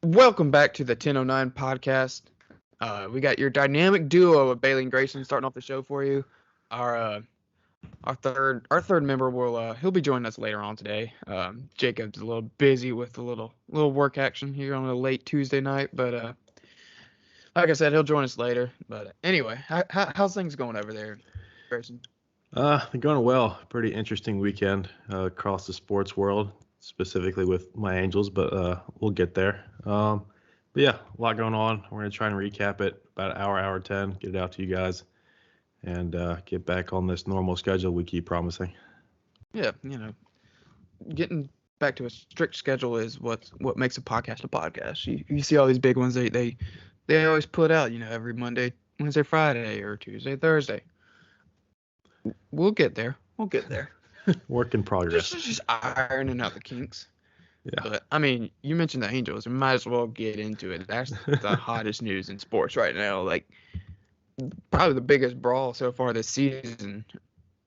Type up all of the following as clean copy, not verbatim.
Welcome back to the 1009 podcast. We got your dynamic duo of Bailey and Grayson starting off the show for you. Our uh, our third member he'll be joining us later on today. Jacob's a little busy with a little work action here on a late Tuesday night, but like I said, he'll join us later. But anyway, how's things going over there, Grayson? They're going well. Pretty interesting weekend across the sports world, specifically with my Angels, but we'll get there. But yeah, a lot going on. We're going to try and recap it about an hour 10, get it out to you guys, and get back on this normal schedule we keep promising. Yeah, getting back to a strict schedule is what makes a podcast a podcast. You see all these big ones they always put out, every Monday, Wednesday, Friday, or Tuesday, Thursday. We'll get there. Work in progress. Just ironing out the kinks. Yeah. But I mean, you mentioned the Angels. We might as well get into it. That's the hottest news in sports right now. Like probably the biggest brawl so far this season.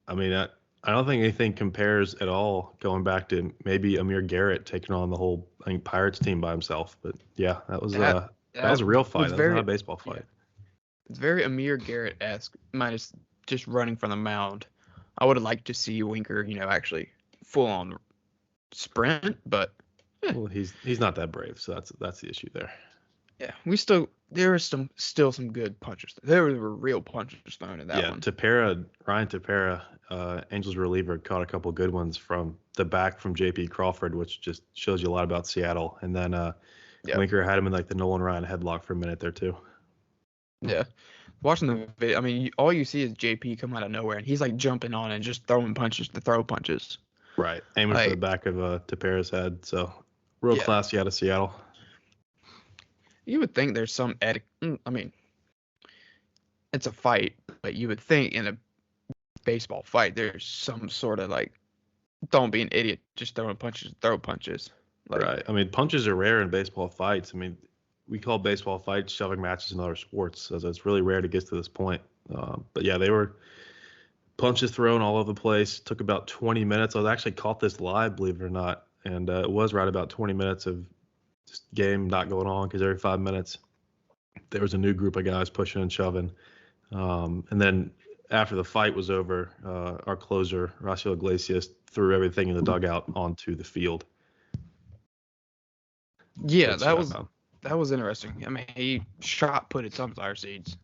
I mean, I don't think anything compares at all. Going back to maybe Amir Garrett taking on the whole Pirates team by himself. But yeah, that was a real fight. That was not a baseball fight. Yeah. It's very Amir Garrett-esque, minus just running from the mound. I would have liked to see Winker, actually full on sprint, but well, he's not that brave, so that's the issue there. Yeah, there were still some good punches. There were real punches thrown in that one. Ryan Tepera, Angels reliever, caught a couple good ones from the back from J.P. Crawford, which just shows you a lot about Seattle. And then Winker had him in like the Nolan Ryan headlock for a minute there too. Yeah. Watching the video, I mean, all you see is JP come out of nowhere, and he's like jumping on and just throwing punches to throw punches. Right, aiming for the back of Tepera's head. So, real classy out of Seattle. You would think there's some etiquette. I mean, it's a fight, but you would think in a baseball fight there's some sort of like, don't be an idiot, just throwing punches, throw punches. Like, right. I mean, punches are rare in baseball fights. I mean, we call baseball fights shoving matches in other sports, so it's really rare to get to this point. But yeah, they were punches thrown all over the place. Took about 20 minutes. I was actually caught this live, believe it or not, and it was right about 20 minutes of just game not going on because every 5 minutes there was a new group of guys pushing and shoving. And then after the fight was over, our closer, Raciel Iglesias, threw everything in the dugout onto the field. Yeah, that was interesting. I mean, he shot put at sunflower seeds.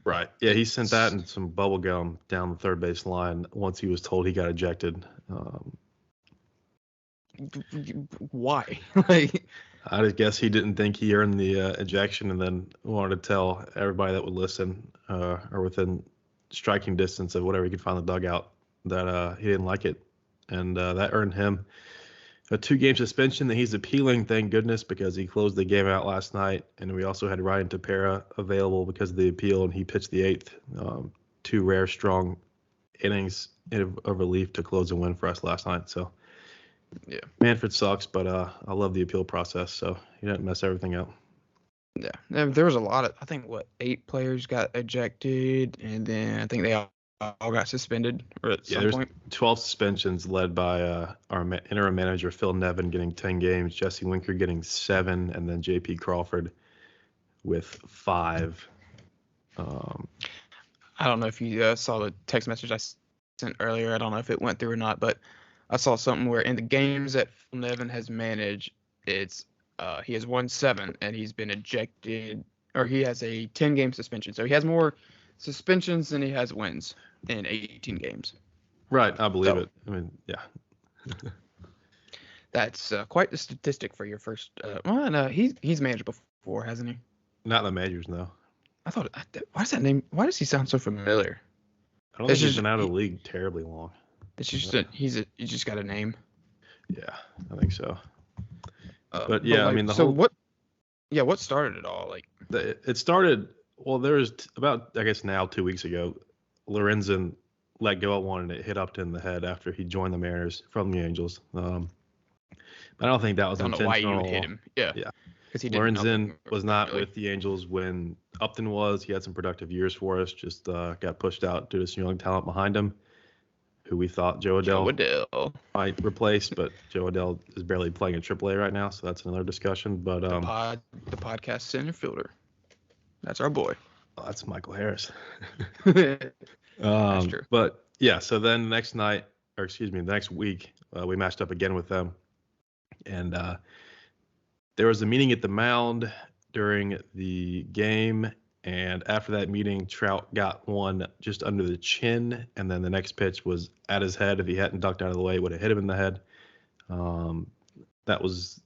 Right. Yeah, he sent that and some bubble gum down the third base line once he was told he got ejected. Why? I just guess he didn't think he earned the ejection and then wanted to tell everybody that would listen or within striking distance of whatever he could find in the dugout that he didn't like it. And that earned him a 2-game suspension that he's appealing, thank goodness, because he closed the game out last night. And we also had Ryan Tepera available because of the appeal, and he pitched the 8th. 2 rare, strong innings of relief to close and win for us last night. So, yeah, Manfred sucks, but I love the appeal process, so he didn't mess everything up. Yeah, there was a lot of, I think, 8 players got ejected, and then I think they all got suspended at some point. 12 suspensions led by our interim manager, Phil Nevin, getting 10 games, Jesse Winker getting 7, and then J.P. Crawford with 5. I don't know if you saw the text message I sent earlier. I don't know if it went through or not, but I saw something where in the games that Phil Nevin has managed, it's he has won 7, and he's been ejected, or he has a 10-game suspension. So he has more suspensions than he has wins in 18 games. Right, I believe it. I mean, yeah. That's quite the statistic for your first. Well, no, he's managed before, hasn't he? Not in the majors, no. I thought, why does he sound so familiar? I don't think he's been out of the league terribly long. It's just he's just got a name. Yeah, I think so. But yeah, I mean what started it all? It started. Well, there was about, I guess now 2 weeks ago, Lorenzen let go at one and it hit Upton in the head after he joined the Mariners from the Angels. But I don't think that was intentional. I don't know why you would hit him. Yeah. Lorenzen was not with the Angels when Upton was. He had some productive years for us, just got pushed out due to some young talent behind him. who we thought Joe Joe Adell Adell, might replace, but Joe Adell is barely playing in AAA right now, so that's another discussion. But the podcast center fielder. That's our boy. oh, that's Michael Harris. That's true. But yeah, so then the next week, we matched up again with them, and there was a meeting at the mound during the game, and after that meeting, Trout got one just under the chin, and then the next pitch was at his head. If he hadn't ducked out of the way, it would have hit him in the head. That was,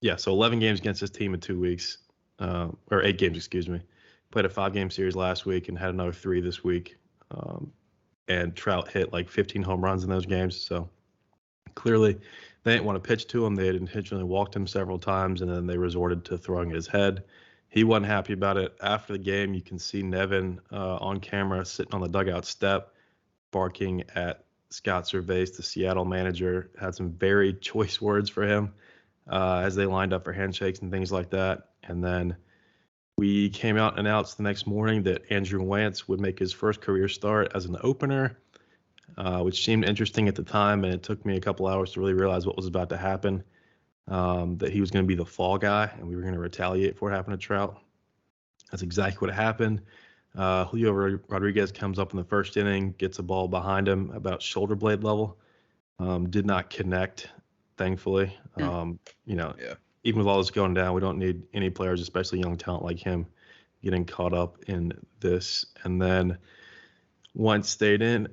yeah, so 11 games against this team in 2 weeks, or 8 games, excuse me. Played a 5-game series last week and had another 3 this week. And Trout hit like 15 home runs in those games, so clearly they didn't want to pitch to him. They had intentionally walked him several times, and then they resorted to throwing at his head. He wasn't happy about it. After the game, you can see Nevin on camera sitting on the dugout step, barking at Scott Servais, the Seattle manager. Had some very choice words for him as they lined up for handshakes and things like that. And then we came out and announced the next morning that Andrew Wantz would make his first career start as an opener, which seemed interesting at the time, and it took me a couple hours to really realize what was about to happen, that he was going to be the fall guy, and we were going to retaliate for what happened to Trout. That's exactly what happened. Julio Rodriguez comes up in the first inning, gets a ball behind him about shoulder blade level, did not connect, thankfully. Yeah. Even with all this going down, we don't need any players, especially young talent like him, getting caught up in this. And then Wentz stayed in.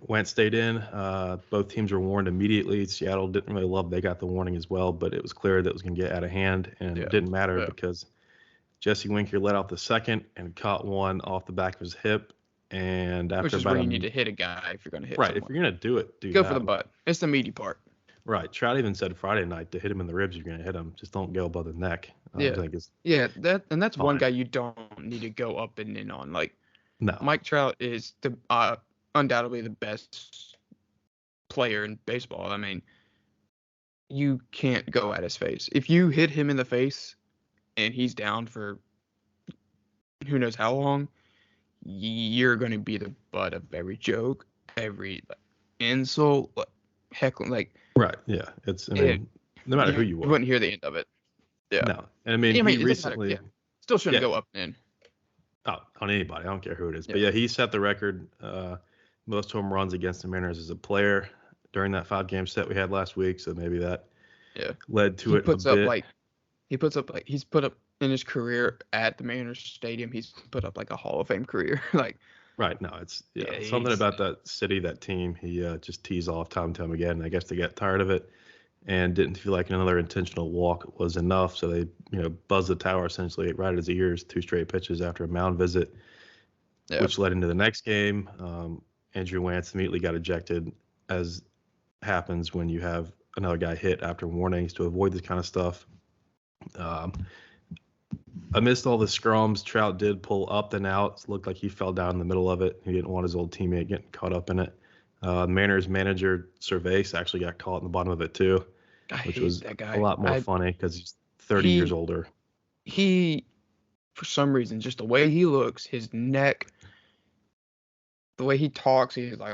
Both teams were warned immediately. Seattle didn't really love they got the warning as well, but it was clear that it was going to get out of hand, and it didn't matter because Jesse Winker let out the second and caught one off the back of his hip. And after Which is where you need to hit a guy if you're going to hit someone. If you're going to do it, go for the butt. It's the meaty part. Right. Trout even said Friday night to hit him in the ribs, you're going to hit him. Just don't go above the neck. That's fine. One guy you don't need to go up and in on. Like, no. Mike Trout is undoubtedly the best player in baseball. I mean, you can't go at his face. If you hit him in the face and he's down for who knows how long, you're going to be the butt of every joke, every insult, heckling, like. Right. Yeah. No matter who you are. You wouldn't hear the end of it. Yeah. No. And I mean, he recently still shouldn't go up and in. Oh, on anybody. I don't care who it is. Yeah. But yeah, he set the record most home runs against the Mariners as a player during that 5-game set we had last week. So maybe that led to it a bit. He's put up in his career at the Mariners Stadium, he's put up like a Hall of Fame career. Like. Right. No, it's something about that city, that team. He just teased off time and time again. I guess they got tired of it and didn't feel like another intentional walk was enough. So they, buzzed the tower essentially right at his ears 2 straight pitches after a mound visit, which led into the next game. Andrew Wantz immediately got ejected, as happens when you have another guy hit after warnings, to avoid this kind of stuff. Amidst all the scrums, Trout did pull up and out. It looked like he fell down in the middle of it. He didn't want his old teammate getting caught up in it. Mariners manager Servais actually got caught in the bottom of it too, which was a lot more funny because he's 30 years older. He, for some reason, just the way he looks, his neck, the way he talks, he's like,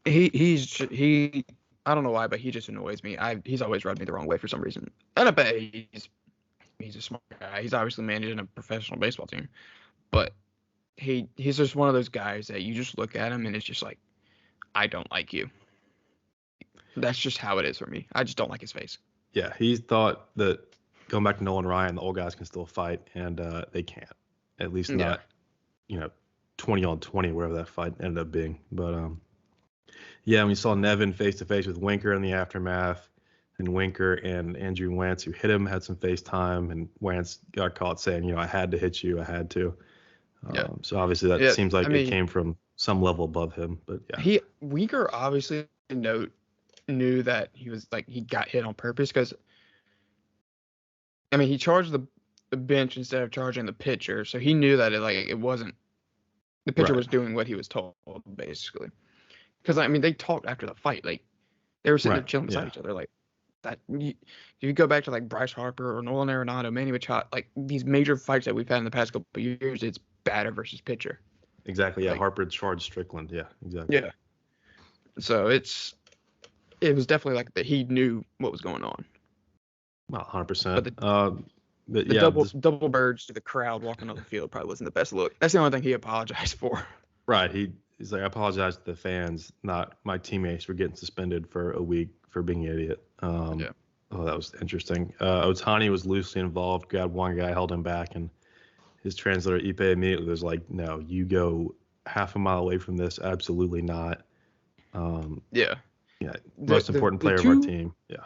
he. I don't know why, but he just annoys me. He's always rubbed me the wrong way for some reason. And I bet he's a smart guy. He's obviously managing a professional baseball team, but he's just one of those guys that you just look at him and it's just like, I don't like you. That's just how it is for me. I just don't like his face. Yeah, he thought that going back to Nolan Ryan, the old guys can still fight, and they can't. At least not, 20-on-20, whatever that fight ended up being. But we saw Nevin face to face with Winker in the aftermath. And Winker and Andrew Wantz, who hit him, had some FaceTime, and Wantz got caught saying, I had to hit you, I had to. So obviously that seems like it came from some level above him, but yeah. Winker obviously knew that he got hit on purpose because, he charged the bench instead of charging the pitcher, so he knew that it wasn't the pitcher was doing what he was told basically. Because they talked after the fight, they were sitting there chilling beside each other, that. If you go back to Bryce Harper or Nolan Arenado, Manny Machado, these major fights that we've had in the past couple of years, it's batter versus pitcher. Exactly. Yeah, Like, Harper charged Strickland. Yeah, exactly. yeah. So it was definitely like that he knew what was going on. Well, But 100%. the But the yeah, double birds to the crowd walking on the field probably wasn't the best look. That's the only thing he apologized for. right. He's like, I apologize to the fans, not my teammates, for getting suspended for a week for being an idiot. Yeah. Oh, that was interesting. Otani was loosely involved, grabbed one guy, held him back, and his translator Ipe immediately was like, "No, you go half a mile away from this. Absolutely not." Yeah. Yeah, The most important the player of our two team. Yeah,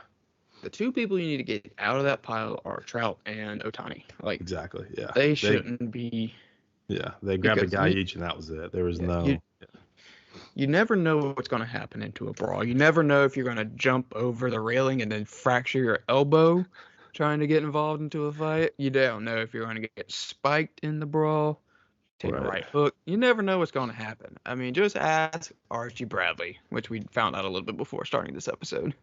the two people you need to get out of that pile are Trout and Otani. Like exactly. Yeah, they shouldn't be they grabbed a because guy each, and that was it. There was yeah, no. you never know what's going to happen into a brawl. You never know if you're going to jump over the railing and then fracture your elbow trying to get involved into a fight. You don't know if you're going to get spiked in the brawl, take a Right. right hook. You never know what's going to happen. I mean, just ask Archie Bradley, which we found out a little bit before starting this episode.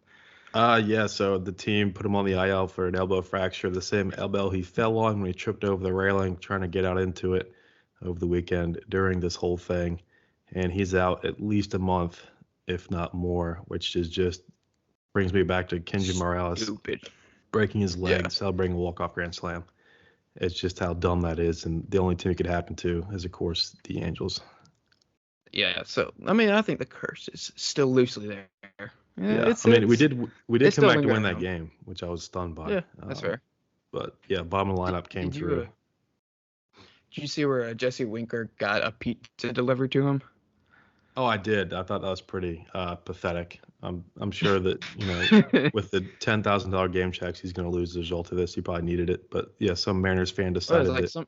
Yeah, so the team put him on the IL for an elbow fracture, the same elbow he fell on when he tripped over the railing trying to get out into it over the weekend during this whole thing. And he's out at least a month, if not more, which is just brings me back to Kenji Morales Stupid. breaking his Yeah. leg, celebrating a walk-off grand slam. It's just how dumb that is, and the only team it could happen to is, of course, the Angels. Yeah, so I mean, I think the curse is still loosely there. Yeah, I mean, we did it's come still back to win lingering that on. game, which I was stunned by. Yeah, that's fair. But yeah, bottom of the lineup came Did you through. did you see where Jesse Winker got a pizza delivered to him? Oh, I did. I thought that was pretty pathetic. I'm sure that with the $10,000 game checks, he's going to lose the result of this. He probably needed it, but yeah, some Mariners fan decided that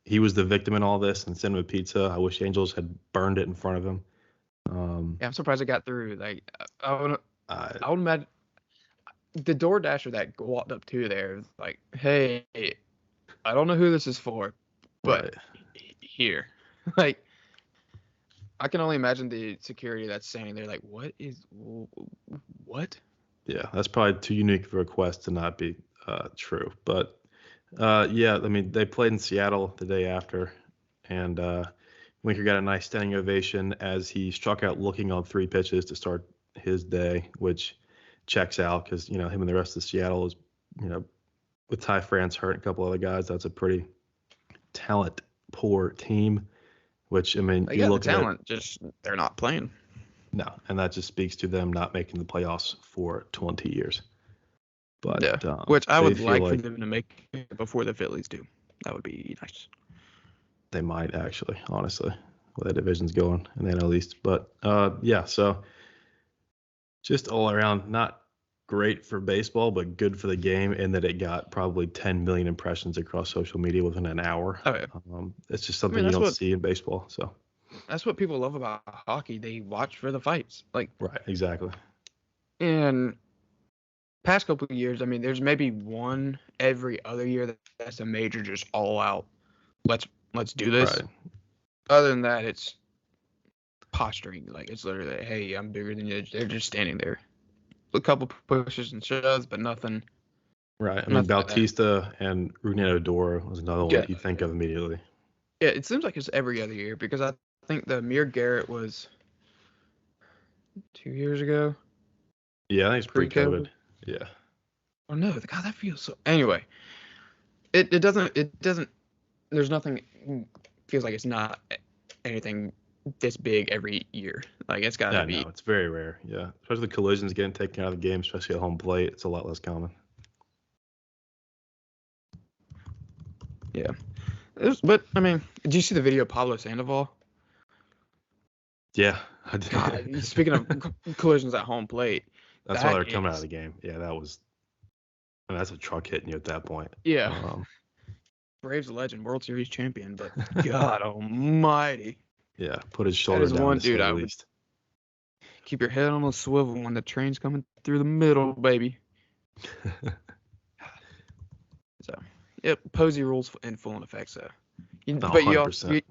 he was the victim in all this and sent him a pizza. I wish Angels had burned it in front of him. Yeah, I'm surprised it got through. Like I would imagine the DoorDasher that walked up to there was like, hey, I don't know who this is for, but right. here, like. I can only imagine the security that's standing there like, what? Yeah, that's probably too unique of a request to not be true. But yeah, I mean, they played in Seattle the day after, and Winker got a nice standing ovation as he struck out looking on 3 pitches to start his day, which checks out because, him and the rest of Seattle is, with Ty France hurt and a couple other guys, that's a pretty talent poor team. Which, I mean, They got the talent, just they're not playing. No, and that just speaks to them not making the playoffs for 20 years. But yeah, which I would like for them to make it before the Phillies do. That would be nice. They might actually, honestly, where that division's going in the NL East. But yeah, so just all around, not great for baseball, but good for the game in that it got probably 10 million impressions across social media within an hour. Oh, yeah. It's just something you don't see in baseball. So that's what people love about hockey. They watch for the fights. Like right, exactly. And past couple of years, I mean, there's maybe one every other year that's a major just all out. Let's do this. Right. Other than that, it's posturing. Like it's literally, hey, I'm bigger than you. They're just standing there. A couple pushes and shoves, but nothing. Right. I mean, Bautista and Rougned Odor was another one that you think of immediately. Yeah, it seems like it's every other year because I think the Amir Garrett was 2 years ago. Yeah, I think it's pre-COVID. Yeah. Oh no, God, that feels so. Anyway, it doesn't. There's nothing. Feels like it's not anything this big every year. Like it's gotta be. No, it's very rare. Yeah, especially the collisions getting taken out of the game, especially at home plate. It's a lot less common. Yeah, but I mean, did you see the video of Pablo Sandoval? Yeah, I did. God, speaking of collisions at home plate, that's why they're coming out of the game. Yeah, that was. I mean, that's a truck hitting you at that point. Yeah. Braves legend, World Series champion, but God Almighty. Yeah, put his shoulder down. One dude, I would keep your head on a swivel when the train's coming through the middle, baby. So, yep, Posey rules in full effect. So, but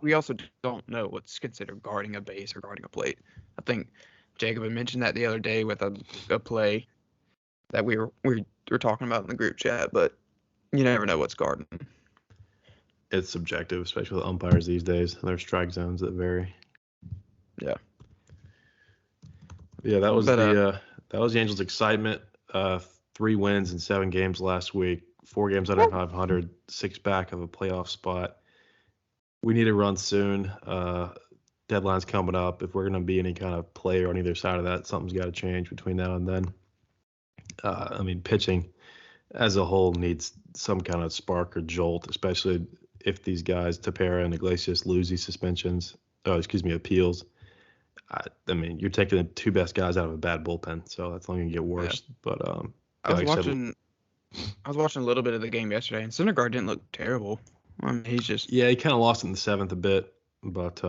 we also don't know what's considered guarding a base or guarding a plate. I think Jacob had mentioned that the other day with a play that we were talking about in the group chat, but you never know what's guarding. it's subjective, especially with umpires these days. There's strike zones that vary. Yeah. Yeah, that was But, that was the Angels' excitement. 3 wins in 7 games last week. 4 games under 500. 6 back of a playoff spot. We need to run soon. Deadline's coming up. If we're going to be any kind of player on either side of that, something's got to change between now and then. Pitching as a whole needs some kind of spark or jolt, especially if these guys, Tepera and Iglesias, lose these appeals. You're taking the 2 best guys out of a bad bullpen, so that's only gonna get worse. Yeah. But I was watching a little bit of the game yesterday, and Syndergaard didn't look terrible. He's just he kind of lost it in the 7th a bit, but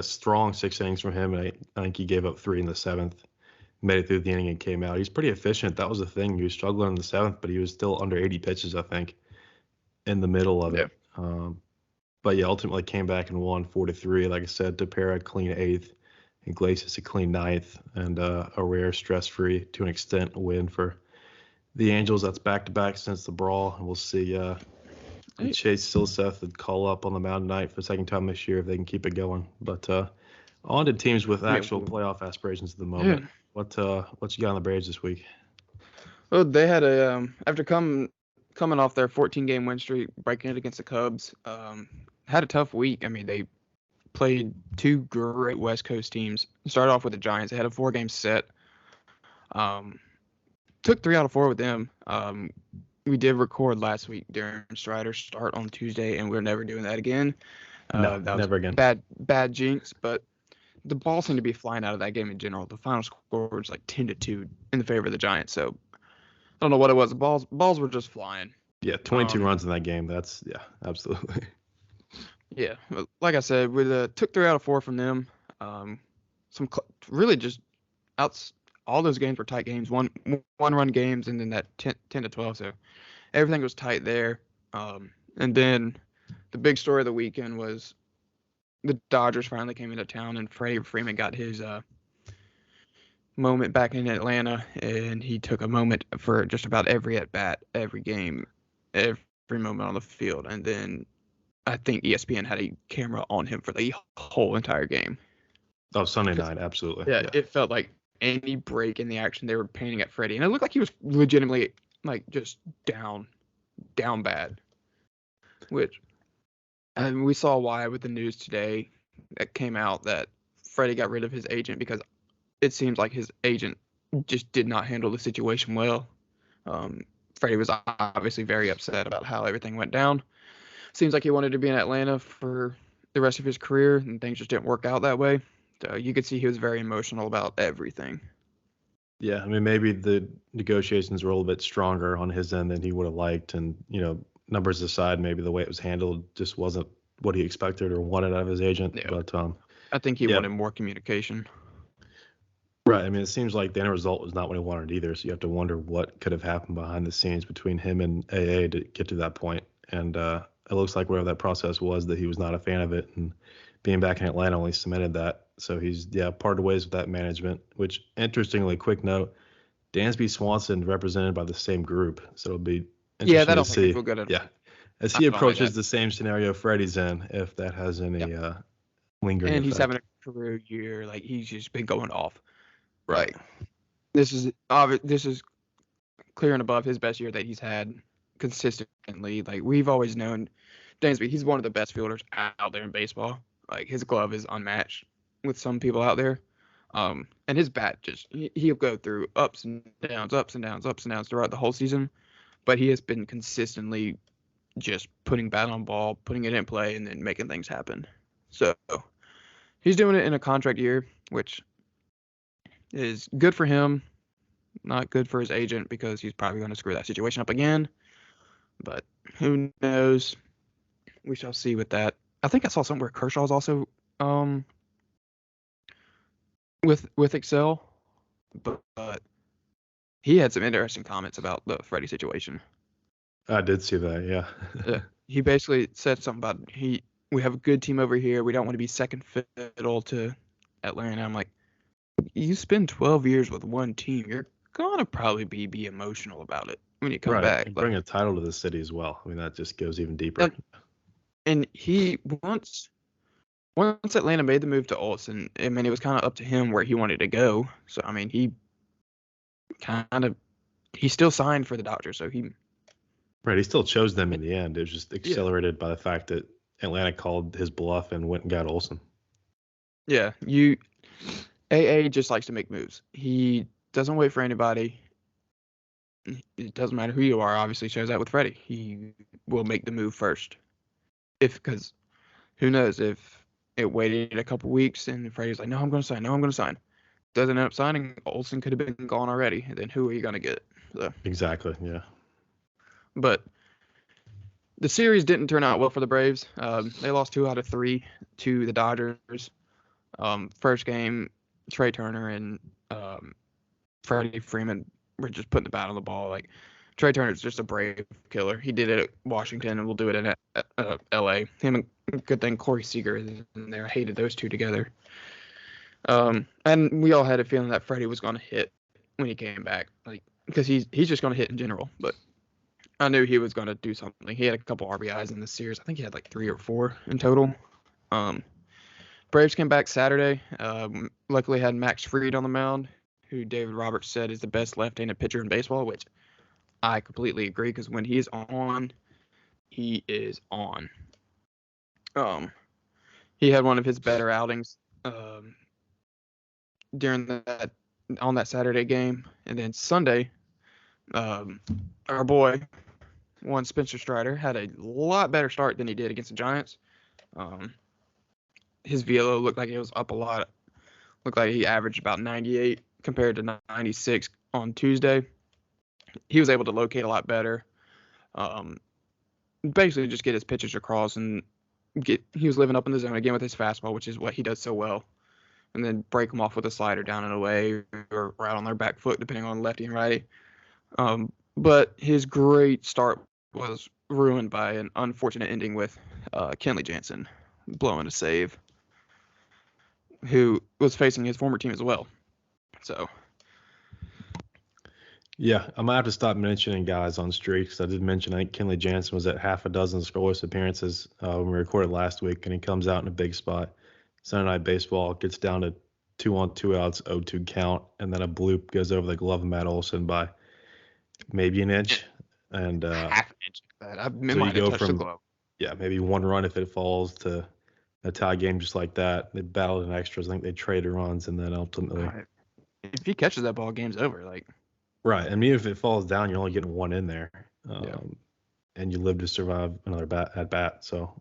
strong 6 innings from him, and I think he gave up 3 in the 7th. Made it through the inning and came out. He's pretty efficient. That was the thing. He was struggling in the 7th, but he was still under 80 pitches, I think, in the middle of it. But ultimately came back and won 4-3. Like I said, Tepera clean 8th, Iglesias a clean 9th, and a rare stress-free, to an extent, win for the Angels. That's back-to-back since the brawl, and we'll see. Chase Silseth would call up on the mound tonight for the second time this year if they can keep it going. But on to teams with actual playoff aspirations at the moment. Yeah. What you got on the Braves this week? Well, they had after coming off their 14-game win streak, breaking it against the Cubs, had a tough week. They played 2 great West Coast teams. Started off with the Giants. They had a 4-game set. Took 3 out of 4 with them. We did record last week during Strider's start on Tuesday, and we're never doing that again. No, that never again. Bad jinx, but the ball seemed to be flying out of that game in general. The final score was like 10-2 in the favor of the Giants. So I don't know what it was. The balls were just flying. Yeah, 22 runs in that game. That's absolutely. Yeah, like I said, we took 3 out of 4 from them. Really just all those games were tight games, one run games, and then that 10-12. So everything was tight there. And then the big story of the weekend was the Dodgers finally came into town, and Freddie Freeman got his moment back in Atlanta, and he took a moment for just about every at-bat, every game, every moment on the field. And then I think ESPN had a camera on him for the whole entire game. Oh, Sunday night, absolutely. Yeah, it felt like any break in the action, they were painting at Freddie, and it looked like he was legitimately just down bad, which. And we saw why with the news today that came out that Freddie got rid of his agent because it seems like his agent just did not handle the situation well. Freddie was obviously very upset about how everything went down. Seems like he wanted to be in Atlanta for the rest of his career, and things just didn't work out that way. So you could see he was very emotional about everything. Yeah, maybe the negotiations were a little bit stronger on his end than he would have liked, and numbers aside, maybe the way it was handled just wasn't what he expected or wanted out of his agent. Yeah. But I think he wanted more communication. Right. It seems like the end result was not what he wanted either. So you have to wonder what could have happened behind the scenes between him and AA to get to that point. And it looks like whatever that process was, that he was not a fan of it. And being back in Atlanta only cemented that. So he's parted ways with that management, which, interestingly, quick note, Dansby Swanson represented by the same group. So it'll be that'll make me feel good. As he approaches the same scenario Freddie's in, if that has any lingering and he's effect. having a career year, he's just been going off. Right. This is clear and above his best year that he's had consistently. We've always known Dansby, he's one of the best fielders out there in baseball. His glove is unmatched with some people out there. And his bat he'll go through ups and downs throughout the whole season. But he has been consistently just putting bat on ball, putting it in play, and then making things happen. So he's doing it in a contract year, which is good for him, not good for his agent because he's probably going to screw that situation up again. But who knows? We shall see with that. I think I saw somewhere Kershaw's also with Excel, but he had some interesting comments about the Freddie situation. I did see that, yeah. He basically said something about we have a good team over here. We don't want to be second fiddle to Atlanta. I'm like, you spend 12 years with one team. You're going to probably be emotional about it when you come back. And bring a title to the city as well. That just goes even deeper. And he once Atlanta made the move to Olsen, I mean, it was kind of up to him where he wanted to go. So I mean, he still signed for the Dodgers. So Right, he still chose them in the end. It was just yeah. accelerated by the fact that Atlanta called his bluff and went and got Olsen. Yeah, AA just likes to make moves. He doesn't wait for anybody. It doesn't matter who you are. Obviously, shows that with Freddie. He will make the move first. Because who knows if it waited a couple weeks and Freddie's like, no, I'm going to sign. No, I'm going to sign. Doesn't end up signing. Olsen could have been gone already. And then who are you going to get? So, Exactly, yeah. but the series didn't turn out well for the Braves. They lost 2 out of 3 to the Dodgers. First game, Trey Turner and Freddie Freeman were just putting the bat on the ball. Like Trey Turner's just a brave killer. He did it at Washington and will do it in L.A. Him and good thing Corey Seager is in there. I hated those two together. And we all had a feeling that Freddie was going to hit when he came back, like because he's just going to hit in general. But I knew he was going to do something. He had a couple RBIs in the series. I think he had like 3 or 4 in total. Braves came back Saturday. Luckily had Max Fried on the mound, who David Roberts said is the best left-handed pitcher in baseball, which I completely agree because when he is on, he is on. He had one of his better outings on that Saturday game, and then Sunday, our boy, Spencer Strider, had a lot better start than he did against the Giants. His velo looked like it was up a lot. Looked like he averaged about 98 compared to 96 on Tuesday. He was able to locate a lot better. Basically just get his pitches across and he was living up in the zone again with his fastball, which is what he does so well. And then break them off with a slider down and away or right on their back foot, depending on lefty and righty. But his great start was ruined by an unfortunate ending with Kenley Jansen blowing a save, who was facing his former team as well. So, yeah, I might have to stop mentioning guys on streaks. I did mention I think Kenley Jansen was at half a dozen scoreless appearances when we recorded last week, and he comes out in a big spot. Sunday Night Baseball gets down to 2 on 2 outs, 0-2 count, and then a bloop goes over the glove of Matt Olson by maybe an inch. And half an inch. So you go from maybe 1 run if it falls to a tie game just like that. They battled in extras. I think they traded runs, and then ultimately, if he catches that ball, game's over. Like right. I mean, if it falls down, you're only getting 1 in there, and you live to survive another at bat. So,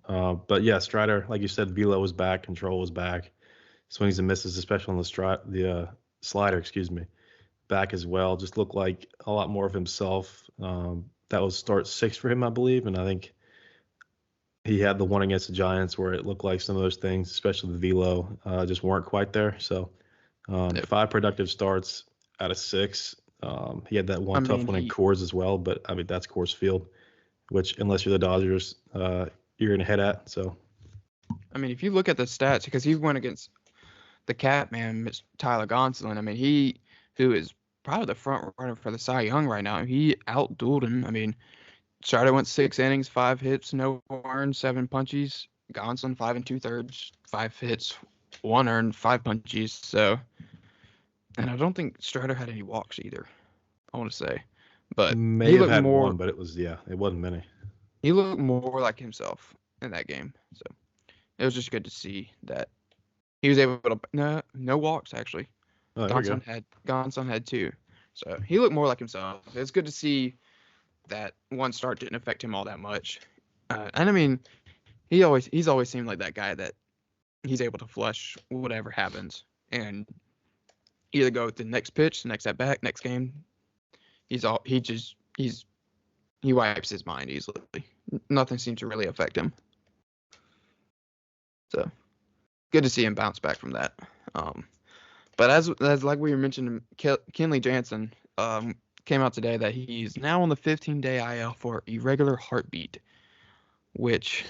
but yeah, Strider, like you said, velo was back, control was back, swings and misses, especially on the slider, back as well. Just looked like a lot more of himself. That was start 6 for him, I believe, and I think he had the one against the Giants where it looked like some of those things, especially the velo, just weren't quite there. So 5 productive starts out of 6. He had that one tough one in Coors as well, but I mean that's Coors Field, which unless you're the Dodgers, you're gonna head at. So, I mean, if you look at the stats, because he went against the Cat man, Tyler Gonsolin. I mean, who is probably the front runner for the Cy Young right now. He outdueled him. I mean, Strider went 6 innings, 5 hits, no earned, 7 punchies. Gonsolin 5 2/3, 5 hits, 1 earned, 5 punchies. So, and I don't think Strider had any walks either, I want to say. But may have had one, but it wasn't many. He looked more like himself in that game. So it was just good to see that he was able to no walks actually. Oh, Gonsolin had 2. So he looked more like himself. It's good to see that one start didn't affect him all that much. And I mean, he's always seemed like that guy that he's able to flush whatever happens and either go with the next pitch, the next at bat, next game. He wipes his mind easily. Nothing seems to really affect him. So good to see him bounce back from that. But as like we were mentioning, Kenley Jansen came out today that he's now on the 15-day IL for irregular heartbeat, which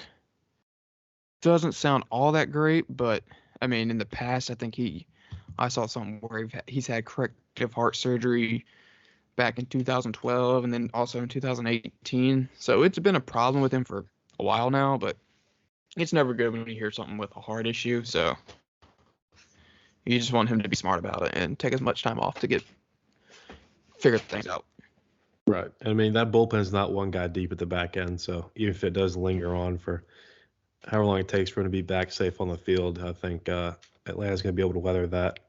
doesn't sound all that great. But I mean, in the past, I think I saw something where he's had corrective heart surgery back in 2012 and then also in 2018. So it's been a problem with him for a while now, but it's never good when you hear something with a heart issue. So you just want him to be smart about it and take as much time off to figure things out. Right. I mean, that bullpen is not one guy deep at the back end. So even if it does linger on for however long it takes for him to be back safe on the field, I think Atlanta's going to be able to weather that.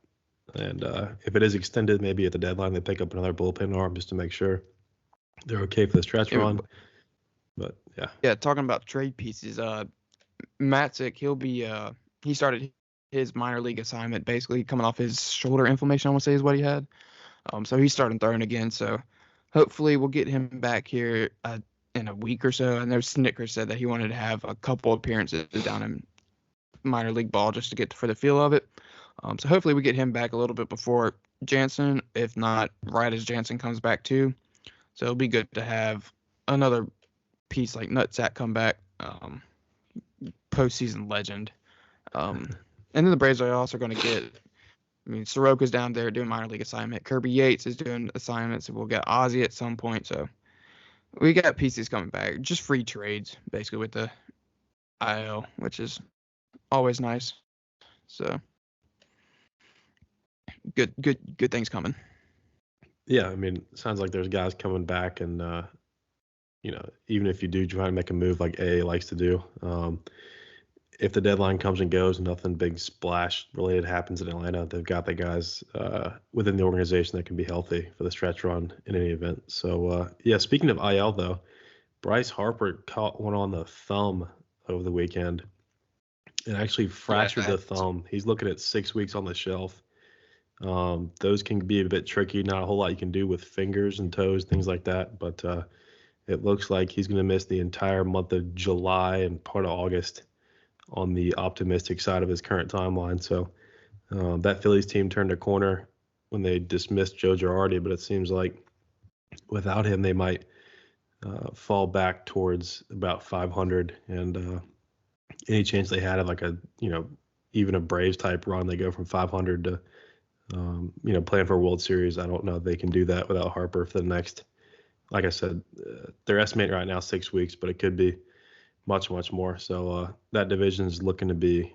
And if it is extended, maybe at the deadline, they pick up another bullpen arm just to make sure they're okay for the stretch run. But yeah. Yeah, talking about trade pieces, Matzik, he started his minor league assignment basically coming off his shoulder inflammation, I want to say is what he had. So he's starting throwing again. So hopefully we'll get him back here in a week or so. I know Snickers said that he wanted to have a couple appearances down in minor league ball just to get for the feel of it. So hopefully we get him back a little bit before Jansen, if not right as Jansen comes back too. So it'll be good to have another piece like Nutsack come back, postseason legend. And then the Braves are also going to get, I mean, Soroka's down there doing minor league assignment. Kirby Yates is doing assignments. We'll get Ozzy at some point. So we got pieces coming back. Just free trades, basically, with the IL, which is always nice. So good things coming. Yeah, I mean, it sounds like there's guys coming back, and even if you do try to make a move like AA likes to do, if the deadline comes and goes, nothing big splash related happens in Atlanta, they've got the guys within the organization that can be healthy for the stretch run in any event. So yeah, speaking of IL though, Bryce Harper caught one on the thumb over the weekend and actually fractured the thumb. He's looking at 6 weeks on the shelf. Those can be a bit tricky. Not a whole lot you can do with fingers and toes, things like that. But it looks like he's going to miss the entire month of July and part of August on the optimistic side of his current timeline. So that Phillies team turned a corner when they dismissed Joe Girardi, but it seems like without him, they might fall back towards about 500. And any chance they had of like even a Braves type run, they go from 500 to playing for a World Series. I don't know if they can do that without Harper for the next, like I said, they're estimating right now 6 weeks, but it could be much, much more. So that division is looking to be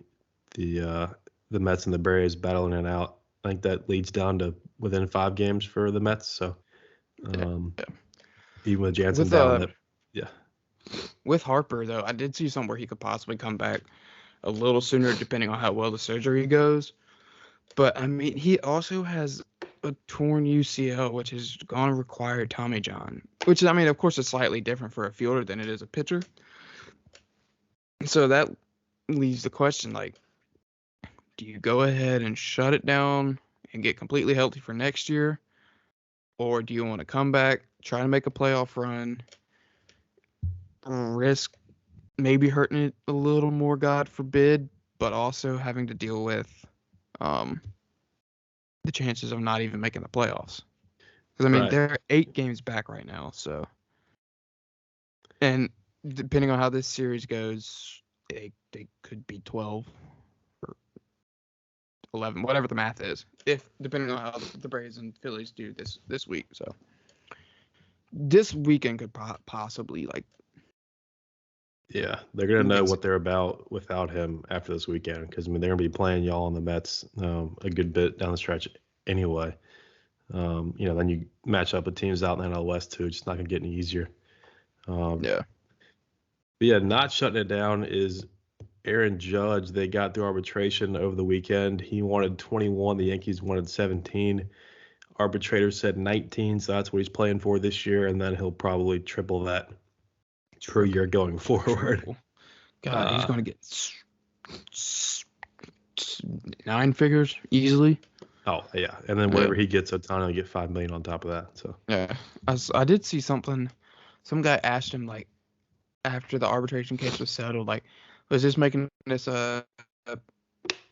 the Mets and the Braves battling it out. I think that leads down to within 5 games for the Mets. So even with Jansen down, With Harper though, I did see somewhere he could possibly come back a little sooner, depending on how well the surgery goes. But I mean, he also has a torn UCL, which is going to require Tommy John. Which is, I mean, of course, it's slightly different for a fielder than it is a pitcher. So that leaves the question, like, do you go ahead and shut it down and get completely healthy for next year? Or do you want to come back, try to make a playoff run, risk maybe hurting it a little more, God forbid, but also having to deal with the chances of not even making the playoffs? Because, I mean, they're 8 games back right now, so. And depending on how this series goes, they could be 12 or 11, whatever the math is, depending on how the Braves and Phillies do this week. So this weekend could possibly, like. Yeah, they're going to know what they're about without him after this weekend because, I mean, they're going to be playing y'all on the Mets a good bit down the stretch anyway. Then you match up with teams out in the NL West too. It's just not going to get any easier. But yeah, not shutting it down is Aaron Judge. They got through arbitration over the weekend. He wanted 21. The Yankees wanted 17. Arbitrator said 19, so that's what he's playing for this year, and then he'll probably triple that per year going forward. God, he's going to get 9 figures easily. Oh yeah, and then whatever he gets a ton, he'll get $5 million on top of that. So yeah, I did see something. Some guy asked him, like, after the arbitration case was settled, like, was this making this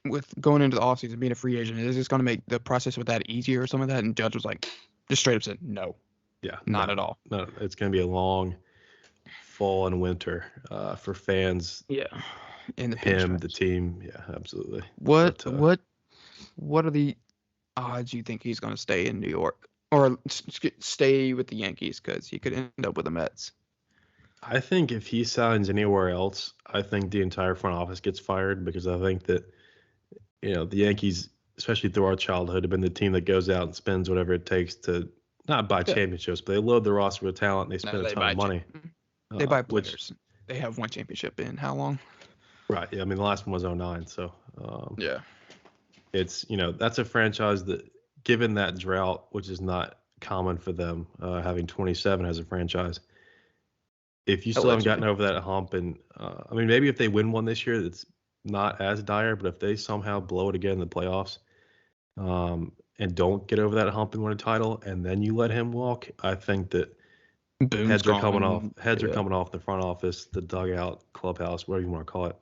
with going into the offseason being a free agent, is this going to make the process with that easier or something like that? And Judge was like, just straight up said no. Yeah, not at all. No, it's going to be a long fall and winter for fans. Yeah, and the team. Yeah, absolutely. What are the odds you think he's going to stay in New York or stay with the Yankees? Because he could end up with the Mets. I think if he signs anywhere else, I think the entire front office gets fired because I think that, the Yankees, especially through our childhood, have been the team that goes out and spends whatever it takes to not buy Yeah. championships, but they load the roster with talent and they No, spend a ton of money. They buy Which, players. They have one championship in how long? right. Yeah. I mean, the last one was '09. So Yeah. it's, that's a franchise that, given that drought, which is not common for them, having 27 as a franchise, if you still haven't gotten Allegedly. over that hump, and I mean, maybe if they win one this year, it's not as dire, but if they somehow blow it again in the playoffs, and don't get over that hump and win a title, and then you let him walk, I think that Boone's gone. heads are Yeah. coming off the front office, the dugout, clubhouse, whatever you want to call it.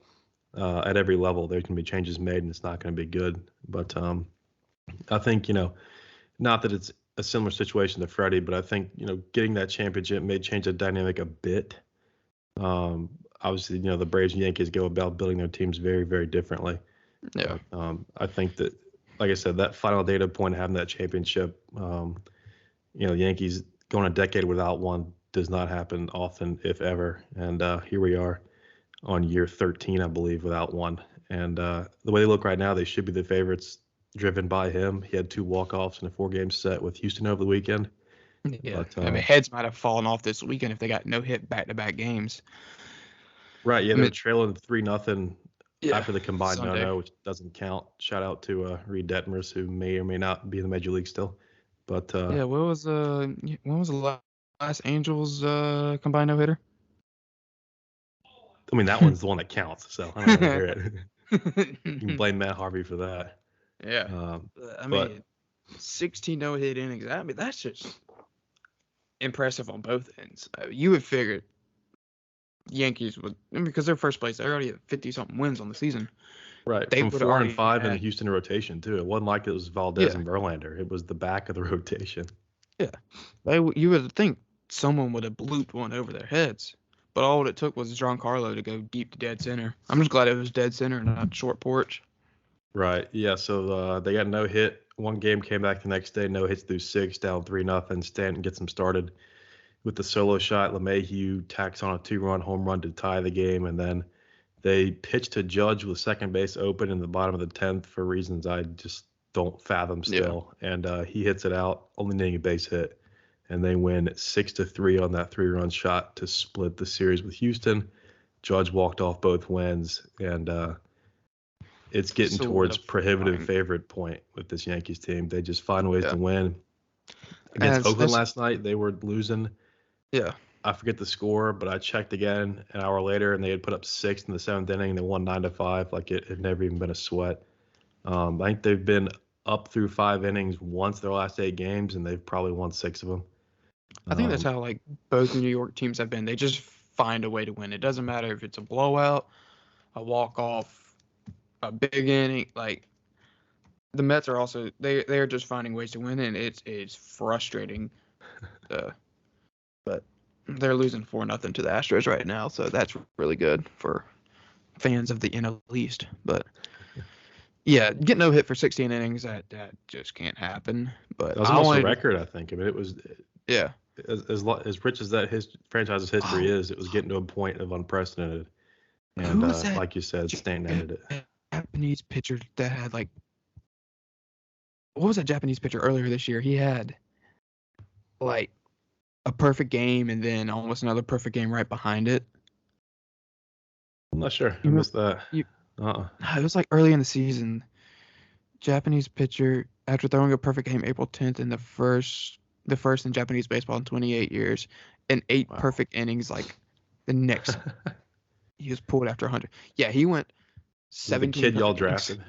At every level, there can be changes made, and it's not going to be good. But I think, not that it's a similar situation to Freddie, but I think, getting that championship may change the dynamic a bit. Obviously, the Braves and Yankees go about building their teams very, very differently. Yeah. But, I think that, like I said, that final data point, having that championship, the Yankees going a decade without one does not happen often, if ever. And here we are on year 13, I believe, without one. And the way they look right now, they should be the favorites, driven by him. He had 2 walk-offs in a 4-game set with Houston over the weekend. Yeah. But, I mean, heads might have fallen off this weekend if they got no hit back-to-back games. right, yeah, I they were mean, trailing 3-0 yeah. after the combined Sunday. no-no, which doesn't count. Shout out to Reed Detmers, who may or may not be in the major league still. But Yeah. When was the last Angels combined no hitter? I mean, that one's the one that counts, so I don't want to hear it. You can blame Matt Harvey for that. Yeah. I but mean, 16 no-hit innings. I mean, that's just impressive on both ends. You would figure Yankees would, because they're first place. They're already at 50-something wins on the season. right, They from would 4 and already 5 in the had, Houston rotation too. It wasn't like it was Valdez yeah, and Verlander. It was the back of the rotation. yeah. You would think someone would have blooped one over their heads, but all it took was Giancarlo to go deep to dead center. I'm just glad it was dead center, not short porch. Right. Yeah. So they got no hit. One game came back the next day, no hits through 6, down 3-0. Stanton gets them started with the solo shot. LeMahieu tacks on a 2-run home run to tie the game, and then they pitched to Judge with second base open in the bottom of the 10th for reasons I just don't fathom still. Yeah. And he hits it out, only needing a base hit, and they win 6-3 on that 3-run shot to split the series with Houston. Judge walked off both wins, and it's getting towards prohibitive favorite point with this Yankees team. They just find ways to win. Against Oakland last night, they were losing. Yeah. I forget the score, but I checked again an hour later, and they had put up 6 in the 7th inning. They won 9-5. Like it had never even been a sweat. I think they've been up through 5 innings once their last 8 games, and they've probably won 6 of them. I think that's how both New York teams have been. They just find a way to win. It doesn't matter if it's a blowout, a walk-off, a big inning. Like the Mets are also they are just finding ways to win, and it's frustrating. But they're losing 4-0 to the Astros right now, so that's really good for fans of the NL East. But yeah, get no hit for 16 innings that just can't happen. But that was almost a record, I think. I mean, it was as rich as that his franchise's history is. It was getting to a point of unprecedented. And like you said, Stanton ended it. Japanese pitcher that had what was that Japanese pitcher earlier this year? He had a perfect game and then almost another perfect game right behind it. I'm not sure. I missed that. It was early in the season. Japanese pitcher after throwing a perfect game April 10th in the first in Japanese baseball in 28 years and 8 perfect innings the next. He was pulled after 100. Yeah, he went 17. The kid y'all drafted.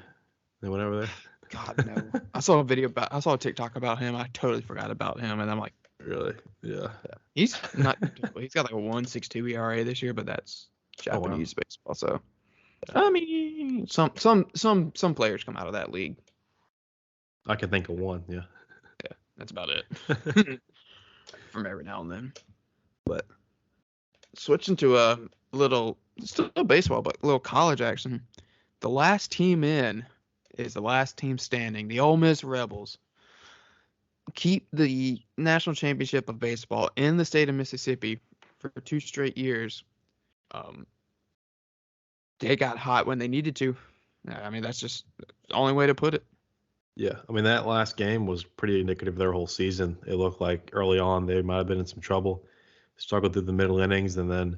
They went over there. God no. I saw a TikTok about him. I totally forgot about him, and I'm like, really? Yeah. He's not. He's got a 1.62 ERA this year, but that's Japanese baseball. So, I mean, some players come out of that league. I can think of one. Yeah. Yeah, that's about it. From every now and then, but switching to a little still baseball, but a little college action. The last team in is the last team standing. The Ole Miss Rebels keep the national championship of baseball in the state of Mississippi for 2 straight years. They got hot when they needed to. I mean, that's just the only way to put it. Yeah, I mean that last game was pretty indicative of their whole season. It looked like early on they might have been in some trouble, struggled through the middle innings, and then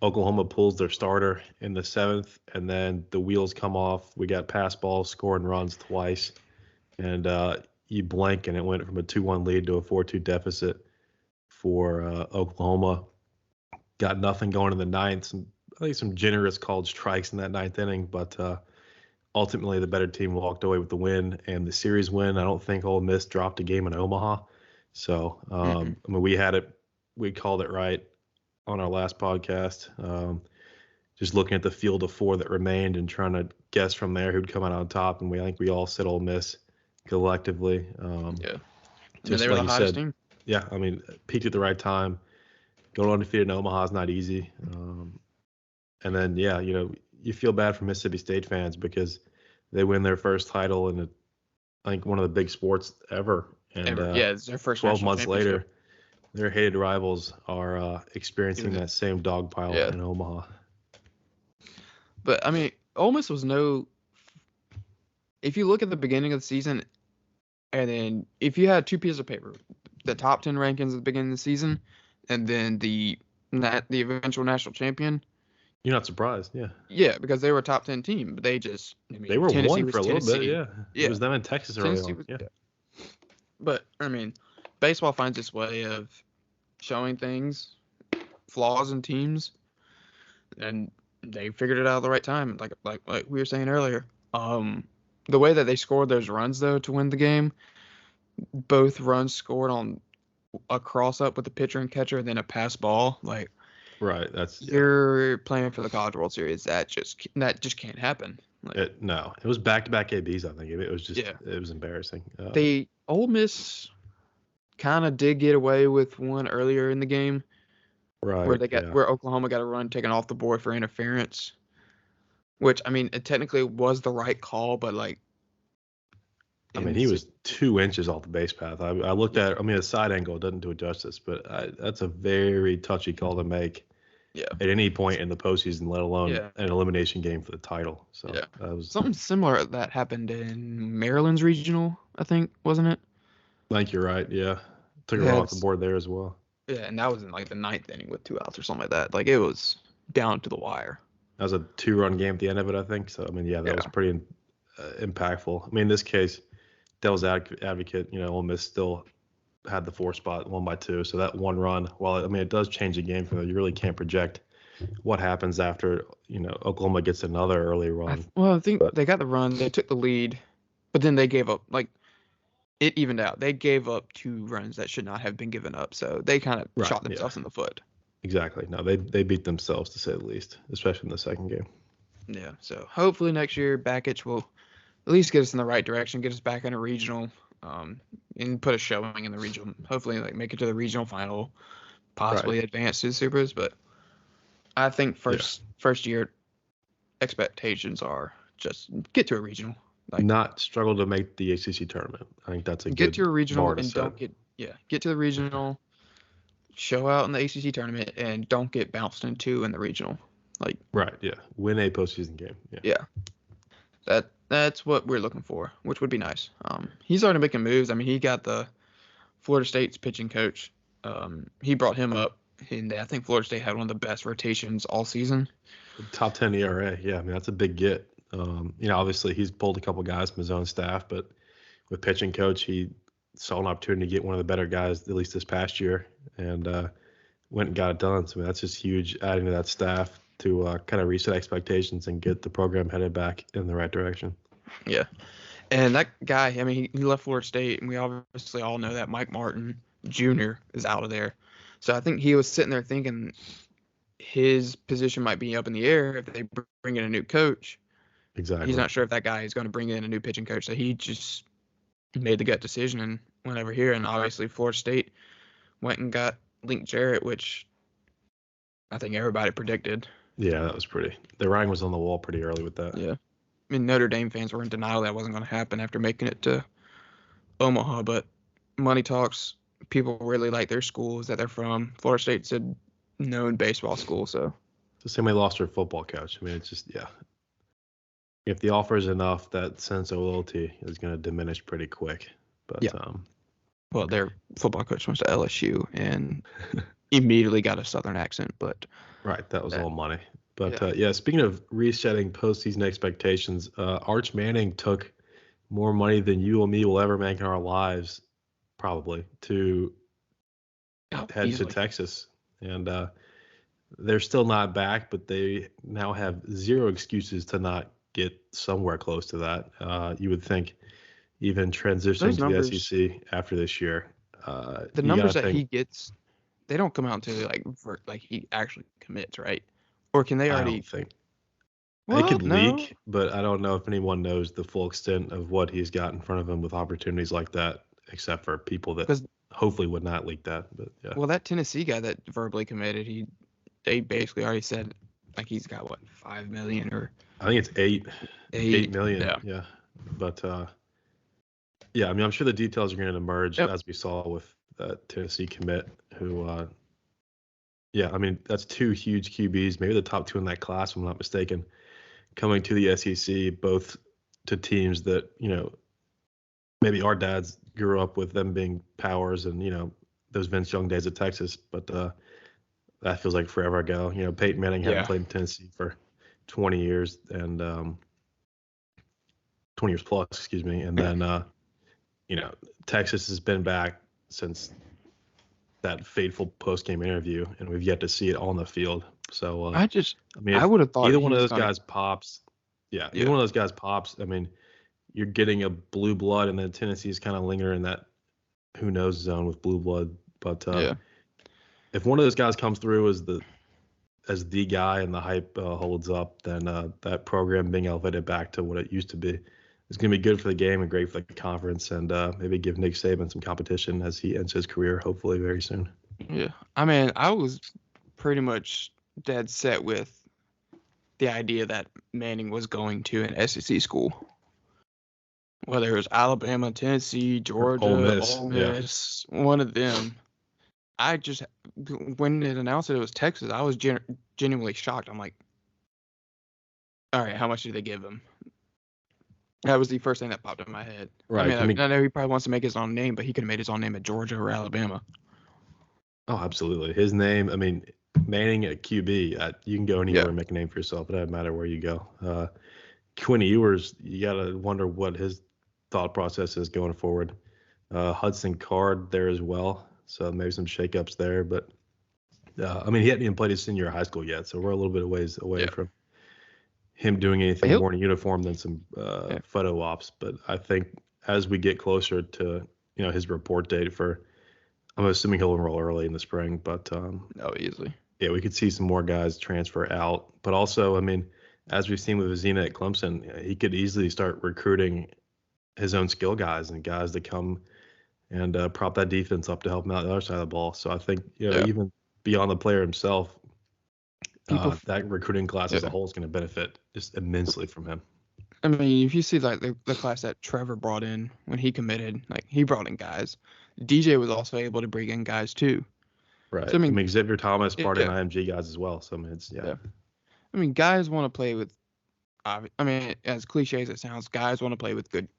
Oklahoma pulls their starter in the 7th, and then the wheels come off. We got pass balls, scoring runs twice, and you blink, and it went from a 2-1 lead to a 4-2 deficit for Oklahoma. Got nothing going in the 9th. I think some generous called strikes in that 9th inning, but ultimately the better team walked away with the win and the series win. I don't think Ole Miss dropped a game in Omaha. So, I mean, we called it right on our last podcast. Just looking at the field of 4 that remained and trying to guess from there who'd come out on top. And I think we all said Ole Miss collectively. Yeah. Just they were like the you hottest said, team. yeah, I mean, peaked at the right time. Going undefeated in Omaha is not easy. And then, yeah, you feel bad for Mississippi State fans because they win their first title in, I think, one of the big sports ever. And it's their first 12 national months championship. later, their hated rivals are experiencing that same dog pile in Omaha. But, I mean, Ole Miss was if you look at the beginning of the season, and then if you had 2 pieces of paper, the top 10 rankings at the beginning of the season, and then the eventual national champion. You're not surprised, yeah. Yeah, because they were a top 10 team, but they just, they were Tennessee one for a little bit, yeah. It was them in Texas early on. Yeah. But, I mean, baseball finds its way of showing things, flaws in teams, and they figured it out at the right time, like we were saying earlier. The way that they scored those runs, though, to win the game, both runs scored on a cross-up with the pitcher and catcher, and then a pass ball. Like, right, you're playing for the College World Series. That just can't happen. It was back-to-back ABs. I think it was just it was embarrassing. Ole Miss kind of did get away with one earlier in the game, right? Where Oklahoma got a run taken off the board for interference, which, I mean, it technically was the right call, but I mean, he was 2 inches off the base path. I looked at it. I mean, a side angle doesn't do it justice, but that's a very touchy call to make. Yeah. At any point in the postseason, let alone an elimination game for the title. So that was something similar that happened in Maryland's regional, I think, wasn't it? I think you're right. Yeah, took it off the board there as well. Yeah, and that was in the 9th inning with 2 outs or something like that. It was down to the wire. That was a 2-run game at the end of it, I think. So I mean, that was pretty impactful. I mean, in this case, devil's advocate, Ole Miss still had the 4 spot, 1 by 2. So that 1 run, while it does change the game for them, you really can't project what happens after Oklahoma gets another early run. I think they got the run, they took the lead, but then they gave up. It evened out. They gave up 2 runs that should not have been given up, so they kind of shot themselves in the foot. Exactly. No, they beat themselves, to say the least, especially in the second game. Yeah. So hopefully next year, Bakich will at least get us in the right direction, get us back in a regional, and put a showing in the regional. Hopefully, make it to the regional final, possibly advance to the Supers. But I think first year expectations are just get to a regional. Not struggle to make the ACC tournament. I think that's a get good to a regional bar to and set. don't get to the regional, show out in the ACC tournament, and don't get bounced into in the regional. Win a postseason game. That's what we're looking for, which would be nice. He's already making moves. I mean, he got the Florida State's pitching coach. He brought him up, and I think Florida State had one of the best rotations all season. Top 10 ERA. Yeah, I mean, that's a big get. Obviously he's pulled a couple guys from his own staff, but with pitching coach, he saw an opportunity to get one of the better guys, at least this past year, and went and got it done. So that's just huge, adding to that staff to kind of reset expectations and get the program headed back in the right direction. Yeah. And that guy, I mean, he left Florida State, and we obviously all know that Mike Martin Jr. is out of there. So I think he was sitting there thinking his position might be up in the air if they bring in a new coach. Exactly. He's not sure if that guy is going to bring in a new pitching coach. So he just made the gut decision and went over here. And obviously Florida State went and got Link Jarrett, which I think everybody predicted. Yeah, that was the writing was on the wall pretty early with that. Yeah. I mean, Notre Dame fans were in denial that wasn't going to happen after making it to Omaha, but money talks. people really like their schools that they're from. Florida State's a known baseball school, so. It's the same way they lost their football coach. I mean, it's just, yeah. If the offer is enough, that sense of loyalty is going to diminish pretty quick. But Yeah. Well, their football coach went to LSU and immediately got a Southern accent, but. Right, that was all money. But yeah, speaking of resetting postseason expectations, Arch Manning took more money than you and me will ever make in our lives, probably, to head easily. to Texas. And they're still not back, but they now have zero excuses to not get somewhere close to that. You would think even transitioning to the SEC after this year. The numbers that he gets, they don't come out until like he actually commits, right? Or can they already? I don't think. It could leak, but I don't know if anyone knows the full extent of what he's got in front of him with opportunities like that, except for people that hopefully would not leak that. But yeah. Well, that Tennessee guy that verbally committed, they basically already said like he's got what, 5 million or I think it's 8 million. Yeah. But yeah, I mean, I'm sure the details are going to emerge as we saw with that Tennessee commit who yeah, I mean, that's 2 huge QBs, maybe the top 2 in that class, if I'm not mistaken, coming to the SEC, both to teams that, maybe our dads grew up with them being powers and, those Vince Young days at Texas. But that feels like forever ago. Peyton Manning hadn't played in Tennessee for 20 years and 20 years plus, excuse me. And then, Texas has been back since that fateful post-game interview, and we've yet to see it on the field. So I would have thought either one of those guys pops. Yeah, either one of those guys pops. I mean, you're getting a blue blood, and then Tennessee's kind of lingering in that who knows zone with blue blood. But if one of those guys comes through as the guy and the hype holds up, then that program being elevated back to what it used to be is going to be good for the game and great for the conference, and maybe give Nick Saban some competition as he ends his career, hopefully very soon. Yeah, I mean, I was pretty much dead set with the idea that Manning was going to an SEC school, whether it was Alabama, Tennessee, Georgia, Ole Miss, one of them. I just, when it announced that it was Texas, I was genuinely shocked. I'm like, all right, how much did they give him? That was the first thing that popped in my head. Right. I mean, I know he probably wants to make his own name, but he could have made his own name at Georgia or Alabama. Oh, absolutely. His name, I mean, Manning at QB, you can go anywhere and make a name for yourself. It doesn't matter where you go. Quinn Ewers, you got to wonder what his thought process is going forward. Hudson Card there as well. So maybe some shakeups there. But, I mean, he hadn't even played his senior high school yet. So we're a little bit away from him doing anything more in uniform than some photo ops. But I think as we get closer to, his report date I'm assuming he'll enroll early in the spring, but easily. Yeah, we could see some more guys transfer out. But also, I mean, as we've seen with Vizina at Clemson, he could easily start recruiting his own skill guys and guys that come and prop that defense up to help him out the other side of the ball. So I think, even beyond the player himself, that recruiting class as a whole is going to benefit just immensely from him. I mean, if you see like the class that Trevor brought in when he committed, like he brought in guys. DJ was also able to bring in guys too. Right. So, I mean, Xavier Thomas brought in IMG guys as well. So I mean, it's I mean, guys want to play with. I mean, as cliche as it sounds, guys want to play with good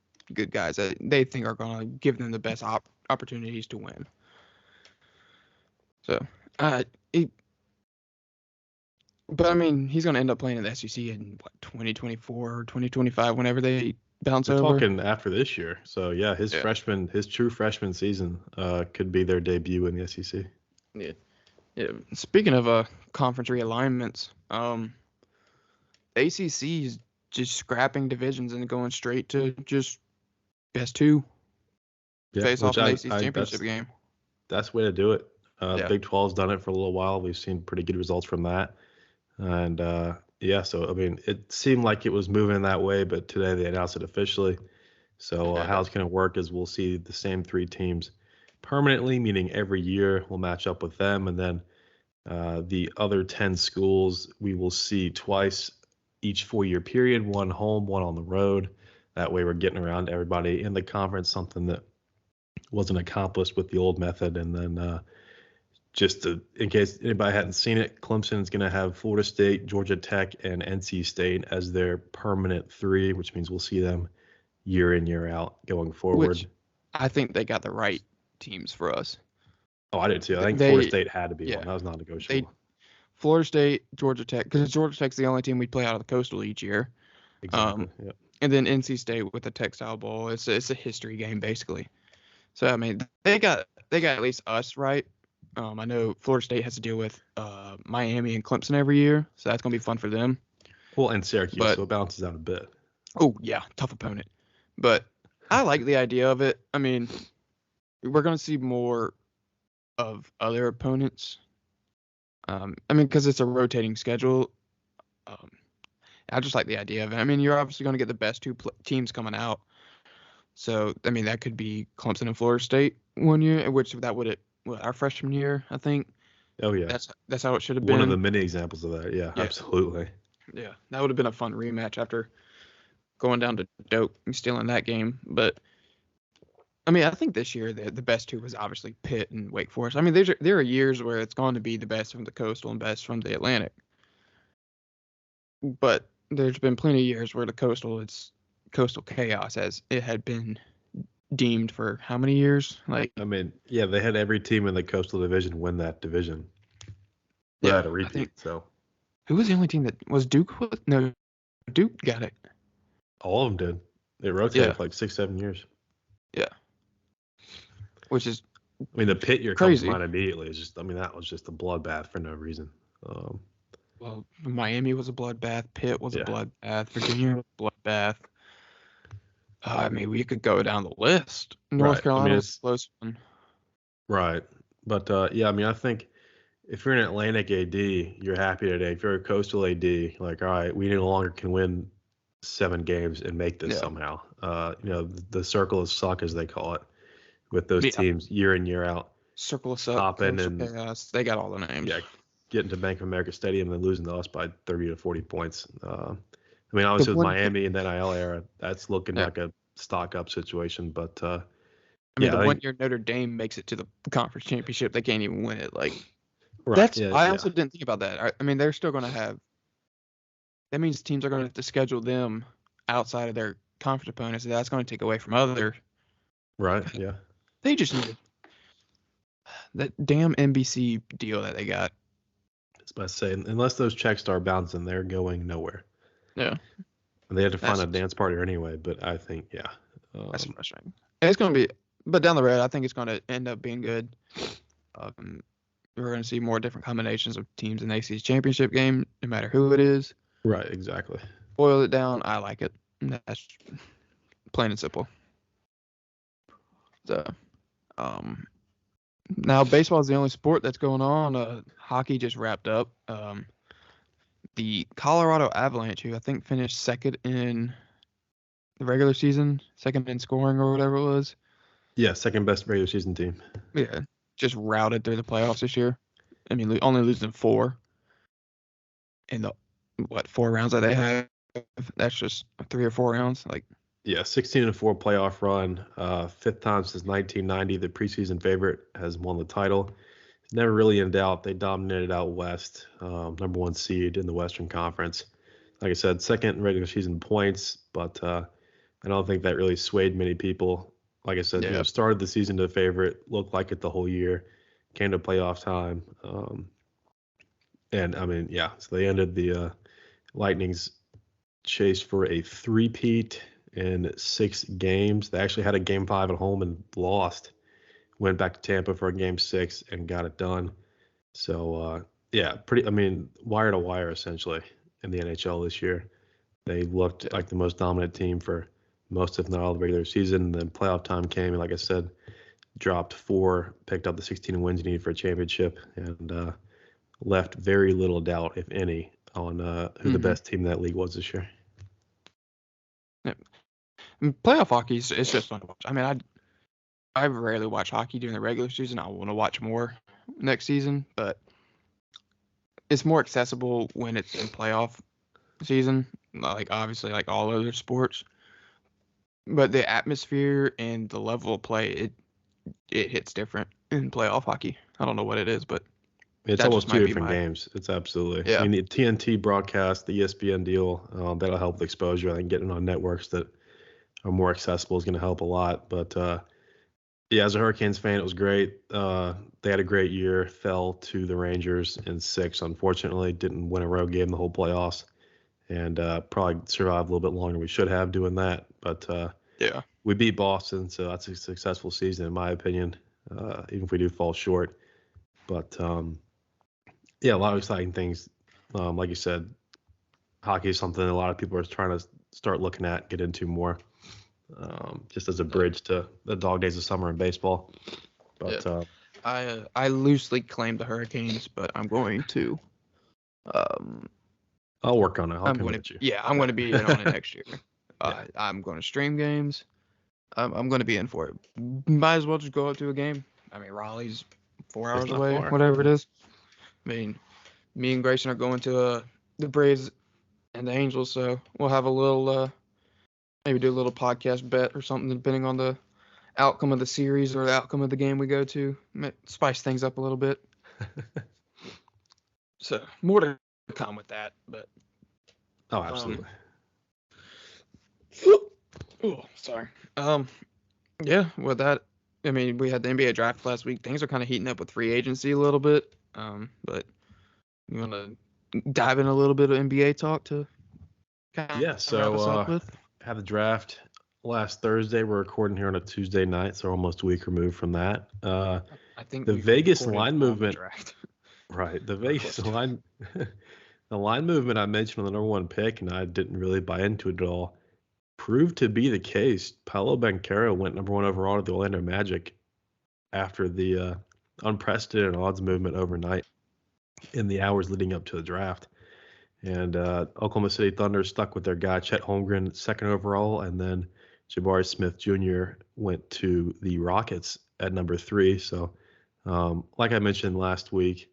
guys that they think are going to give them the best opportunities to win. So, but I mean, he's going to end up playing in the SEC in 2024 or 2025, whenever they bounce over. We're talking after this year. So yeah, his true freshman season could be their debut in the SEC. Yeah. Speaking of conference realignments, ACC is just scrapping divisions and going straight to just best 2 face off in the ACC championship game. That's the way to do it. Big 12's done it for a little while. We've seen pretty good results from that. And so I mean, it seemed like it was moving that way, but today they announced it officially. So how it's going to work is we'll see the same 3 teams permanently, meaning every year we'll match up with them, and then the other 10 schools we will see twice each 4-year period, one home, one on the road. That way we're getting around everybody in the conference, something that wasn't accomplished with the old method. And then in case anybody hadn't seen it, Clemson is going to have Florida State, Georgia Tech, and NC State as their permanent 3, which means we'll see them year in, year out going forward. Which I think they got the right teams for us. Oh, I did too. I think Florida State had to be one. That was non-negotiable. Florida State, Georgia Tech, because Georgia Tech's the only team we play out of the Coastal each year. Exactly. Yep. And then NC State with the Textile Bowl. It's a history game basically. So I mean, they got at least us right. I know Florida State has to deal with Miami and Clemson every year, so that's gonna be fun for them. Well, and Syracuse, so it balances out a bit. Oh yeah, tough opponent. But I like the idea of it. I mean, we're gonna see more of other opponents. I mean, because it's a rotating schedule. I just like the idea of it. I mean, you're obviously going to get the best two teams coming out. So, I mean, that could be Clemson and Florida State one year, which that would our freshman year, I think. Oh yeah. That's how it should have been. One of the many examples of that. Yeah, absolutely. Yeah, that would have been a fun rematch after going down to Doak and stealing that game. But I mean, I think this year the best two was obviously Pitt and Wake Forest. I mean, there are years where it's going to be the best from the Coastal and best from the Atlantic. But there's been plenty of years where the Coastal chaos, as it had been deemed for how many years? Like, I mean, yeah, they had every team in the Coastal Division win that division. They had a repeat. So who was the only team that was Duke? No, Duke got it. All of them did. It rotated for like 6-7 years. Yeah. Which is, I mean, the Pitt year crazy. comes to mind immediately. It's just, I mean, that was just a bloodbath for no reason. Well, Miami was a bloodbath. Pitt was a bloodbath. Virginia was a bloodbath. I mean, we could go down the list. North Carolina was a close one. Right. But, yeah, I mean, I think if you're an Atlantic AD, you're happy today. If you're a Coastal AD, like, all right, we no longer can win 7 games and make this somehow. The circle of suck, as they call it, with those teams year in, year out. Circle of suck, and chaos. They got all the names. Yeah, getting to Bank of America Stadium and losing to us by 30 to 40 points. I mean, obviously with Miami and that NIL era, that's looking like a stock-up situation. But, I mean, the 1 year Notre Dame makes it to the conference championship, they can't even win it. Like, I also didn't think about that. I mean, they're still going to have – that means teams are going to have to schedule them outside of their conference opponents. That's going to take away from other. Right, yeah. They just needed that damn NBC deal that they got. I was about to say, unless those checks start bouncing, they're going nowhere. Yeah. And they had to find a dance partner anyway, but I think, that's frustrating. It's going to be – but down the road, I think it's going to end up being good. We're going to see more different combinations of teams in the ACC championship game, no matter who it is. Right, exactly. Boil it down, I like it. That's plain and simple. So, now baseball is the only sport that's going on. Hockey just wrapped up. The Colorado Avalanche, who I think finished second in the regular season, second in scoring or whatever it was. Yeah, second best regular season team. Yeah, just routed through the playoffs this year. I mean, only losing 4 in the 4 rounds that they have. That's just 3 or 4 rounds. Like, yeah, 16-4 playoff run. 5th time since 1990. The preseason favorite has won the title. It's never really in doubt. They dominated out west, number 1 seed in the Western Conference. Like I said, second in regular season points, but I don't think that really swayed many people. Like I said, started the season to favorite, looked like it the whole year, came to playoff time. And I mean, so they ended the Lightning's chase for a 3-peat in 6 games. They actually had a game 5 at home and lost. Went back to Tampa for a game 6 and got it done. So, wire to wire essentially in the NHL this year. They looked like the most dominant team for most, if not all, the regular season. And then playoff time came, and like I said, dropped 4, picked up the 16 wins you need for a championship, and left very little doubt, if any, on who the best team in that league was this year. Yeah. Playoff hockey is just fun to watch. I mean, I rarely watch hockey during the regular season. I want to watch more next season, but it's more accessible when it's in playoff season, like obviously like all other sports. But the atmosphere and the level of play, it hits different in playoff hockey. I don't know what it is, but It's that just almost two might be different my games. It's absolutely. I yeah. mean, the TNT broadcast, the ESPN deal, that'll help with exposure. I think getting on networks that are more accessible is going to help a lot. But yeah, as a Hurricanes fan, it was great. They had a great year. Fell to the Rangers in 6. Unfortunately, didn't win a road game the whole playoffs, and probably survived a little bit longer than we should have doing that. But Yeah. we beat Boston, so that's a successful season in my opinion. Even if we do fall short, but yeah, a lot of exciting things. Like you said, hockey is something a lot of people are trying to start looking at, get into more, just as a bridge to the dog days of summer in baseball. But I loosely claim the Hurricanes, but I'm going to I'll work on it. I'll I'm going to convince you. yeah, I'm going to be in on it next year. Yeah. I'm going to stream games. I'm going to be in for it. Might as well just go up to a game. I mean, Raleigh's 4 hours not away, far. whatever it is. I mean, me and Grayson are going to the Braves and the Angels, so we'll have a little maybe do a little podcast bet or something depending on the outcome of the series or the outcome of the game we go to. Spice things up a little bit. So more to come with that, but Oh, absolutely. Oh, sorry. Yeah, with that, I mean, we had the NBA draft last week. Things are kind of heating up with free agency a little bit. But you want to dive in a little bit of NBA talk to kind of Yeah. wrap us So up with? had the draft last Thursday. We're recording here on a Tuesday night, so we're almost a week removed from that. I think The we've Vegas recorded line on the movement, draft. right? The Or Vegas close to it. line, the line movement I mentioned on the number 1 pick, and I didn't really buy into it at all, proved to be the case. Paolo Banchero went number 1 overall to the Orlando Magic after the unprecedented odds movement overnight in the hours leading up to the draft. And Oklahoma City Thunder stuck with their guy, Chet Holmgren, 2nd overall. And then Jabari Smith Jr. went to the Rockets at number 3. So, like I mentioned last week,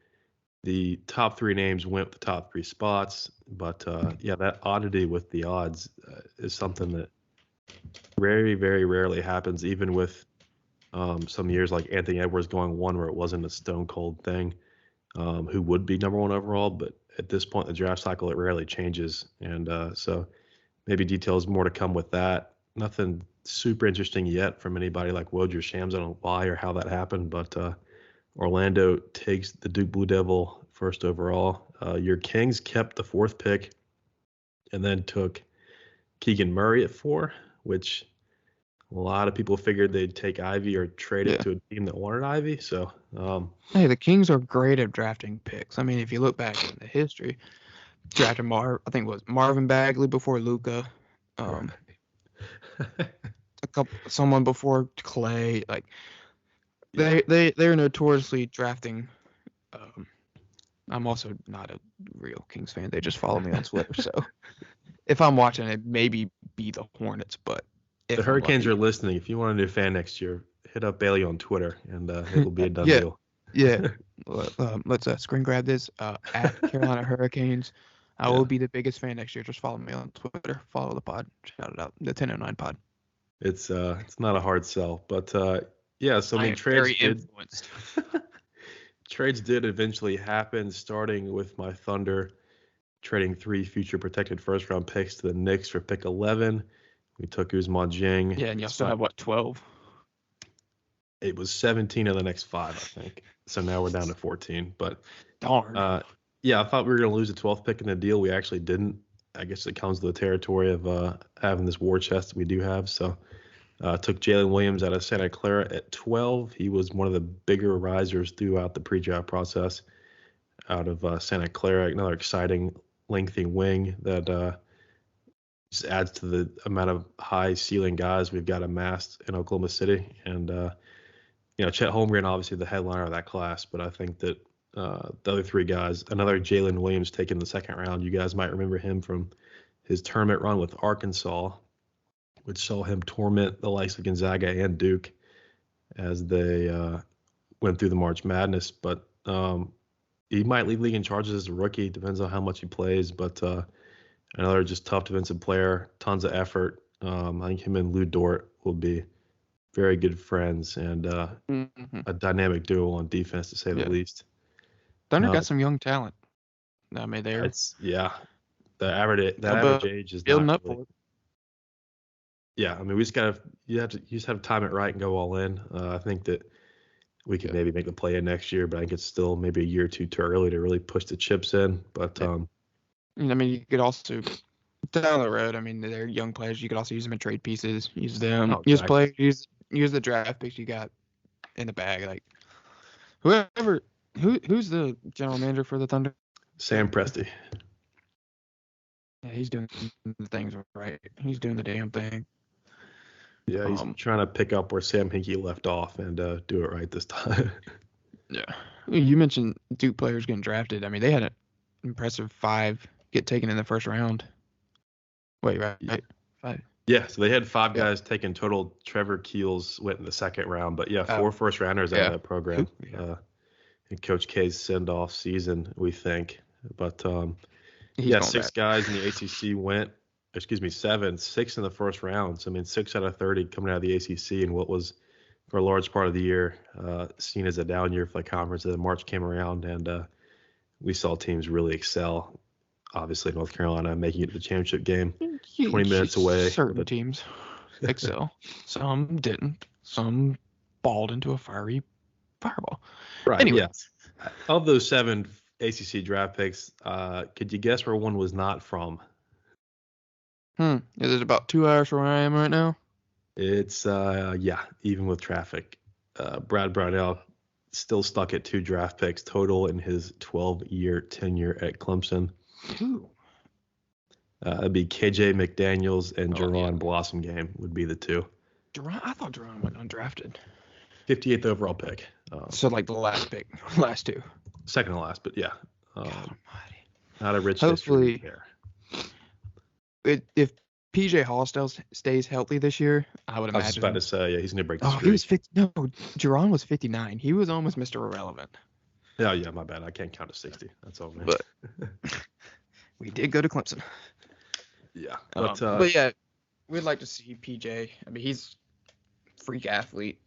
the top 3 names went with the top 3 spots. But, yeah, that oddity with the odds is something that very, very rarely happens, even with some years like Anthony Edwards going 1 where it wasn't a stone cold thing, who would be number 1 overall. But at this point in the draft cycle, it rarely changes. And so maybe details more to come with that. Nothing super interesting yet from anybody like Woj or Shams. I don't know why or how that happened, but Orlando takes the Duke Blue Devil 1st overall. Your Kings kept the 4th pick and then took Keegan Murray at 4, which a lot of people figured they'd take Ivy or trade it to a team that wanted Ivy. So, Hey, the Kings are great at drafting picks. I mean, if you look back in the history, drafted I think it was Marvin Bagley before Luka, someone before Clay. Like they're notoriously drafting. I'm also not a real Kings fan. They just follow me on Twitter. So if I'm watching it, maybe be the Hornets. But if the Hurricanes are listening. If you want a new fan next year, hit up Bailey on Twitter, and it will be a done deal. Yeah. Let's screen grab this. At Carolina Hurricanes. I will be the biggest fan next year. Just follow me on Twitter. Follow the pod. Shout it out. The 1009 pod. It's not a hard sell, but yeah. So I mean, trades did eventually happen, starting with my Thunder trading 3 future protected 1st-round picks to the Knicks for pick 11. We took Ousmane Dieng. Yeah, and you still have what, 12? It was 17 of the next 5, I think. So now we're down to 14. But darn. Yeah, I thought we were going to lose the 12th pick in the deal. We actually didn't. I guess it comes to the territory of having this war chest that we do have. So took Jalen Williams out of Santa Clara at 12. He was one of the bigger risers throughout the pre-draft process out of Santa Clara. Another exciting, lengthy wing that just adds to the amount of high ceiling guys we've got amassed in Oklahoma City. And, Chet Holmgren, obviously the headliner of that class, but I think that the other 3 guys, another Jalen Williams taken in the 2nd round. You guys might remember him from his tournament run with Arkansas, which saw him torment the likes of Gonzaga and Duke as they went through the March Madness. But he might lead league in charges as a rookie. Depends on how much he plays. But another just tough defensive player, tons of effort. I think him and Lou Dort will be very good friends and Mm-hmm. a dynamic duo on defense, to say the Yeah. least. Thunder got some young talent. I mean, they're The average age is building not up really. for it. Yeah, I mean, you just have to time it right and go all in. I think that we could maybe make the play in next year, but I think it's still maybe a year or two too early to really push the chips in. But I mean, you could also down the road. I mean, they're young players. You could also use them in trade pieces. Use them. oh, Use exactly. players. Use the draft picks you got in the bag. Like who's the general manager for the Thunder? Sam Presti. Yeah, he's doing the things right. He's doing the damn thing. Yeah, he's trying to pick up where Sam Hinkie left off and do it right this time. Yeah. You mentioned Duke players getting drafted. I mean, they had an impressive 5 get taken in the first round. Wait, right? 5. Yeah, so they had 5 guys taken total. Trevor Keels went in the second round, but 4 first rounders out of that program. In Coach K's send-off season, we think. But 6 guys in the ACC went. 7, 6 in the first round. So I mean, 6 out of 30 coming out of the ACC in what was, for a large part of the year, seen as a down year for the conference. And then March came around, and we saw teams really excel. Obviously, North Carolina making it to the championship game, 20 minutes away. Certain teams excel. Some didn't. Some balled into a fiery fireball. Right. Anyway. Yeah. Of those 7 ACC draft picks, could you guess where one was not from? Is it about 2 hours from where I am right now? It's even with traffic. Brad Brownell still stuck at 2 draft picks total in his 12-year tenure at Clemson. Ooh. It'd be KJ McDaniels and Jerron Blossom game would be the 2. I thought Jerron went undrafted. 58th overall pick. So like the last pick, last 2. Second to last, but yeah. God almighty. Not a rich history there. If PJ Hall stays healthy this year, I would imagine. I was about to say, he's going to break the streak. He was 50. No, Jerron was 59. He was almost Mr. Irrelevant. Yeah, my bad. I can't count to 60. That's all, man. But we did go to Clemson. Yeah. But yeah, we'd like to see PJ. I mean, he's a freak athlete.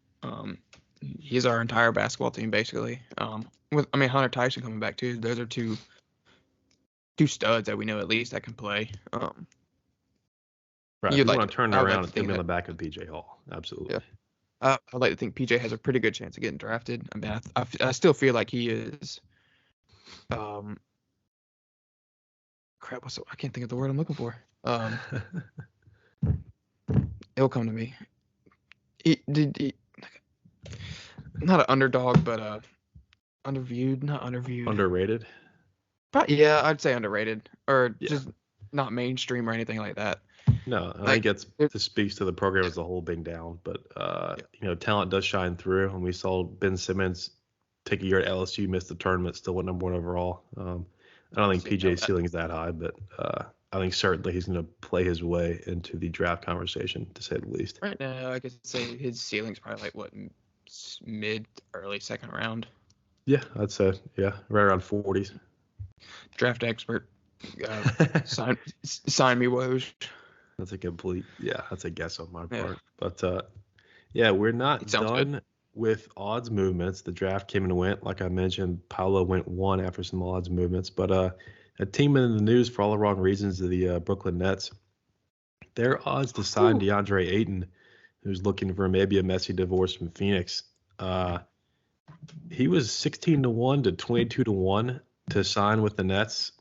He's our entire basketball team, basically. Hunter Tyson coming back, too. Those are two studs that we know at least that can play. Right. You want to turn it around and put him in the back of PJ Hall. Absolutely. Yeah. I'd like to think PJ has a pretty good chance of getting drafted. I mean, I still feel like he is. I can't think of the word I'm looking for. It'll come to me. Not an underdog, but underviewed, not underviewed. Underrated? But yeah, I'd say underrated, or just not mainstream or anything like that. No, I think this speaks to the program as a whole being down, but talent does shine through, and we saw Ben Simmons take a year at LSU, miss the tournament, still went number 1 overall. I don't think PJ's ceiling is that high, but I think certainly he's going to play his way into the draft conversation, to say the least. Right now, I could say his ceiling's probably like mid, early second round. Yeah, I'd say right around 40s. Draft expert, sign me, Woj. That's a guess on my part. But we're not done with odds movements. The draft came and went. Like I mentioned, Paolo went 1 after some odds movements. But a team in the news for all the wrong reasons, the Brooklyn Nets. Their odds to sign DeAndre Ayton, who's looking for maybe a messy divorce from Phoenix. He was 16-1 to 22-1 to sign with the Nets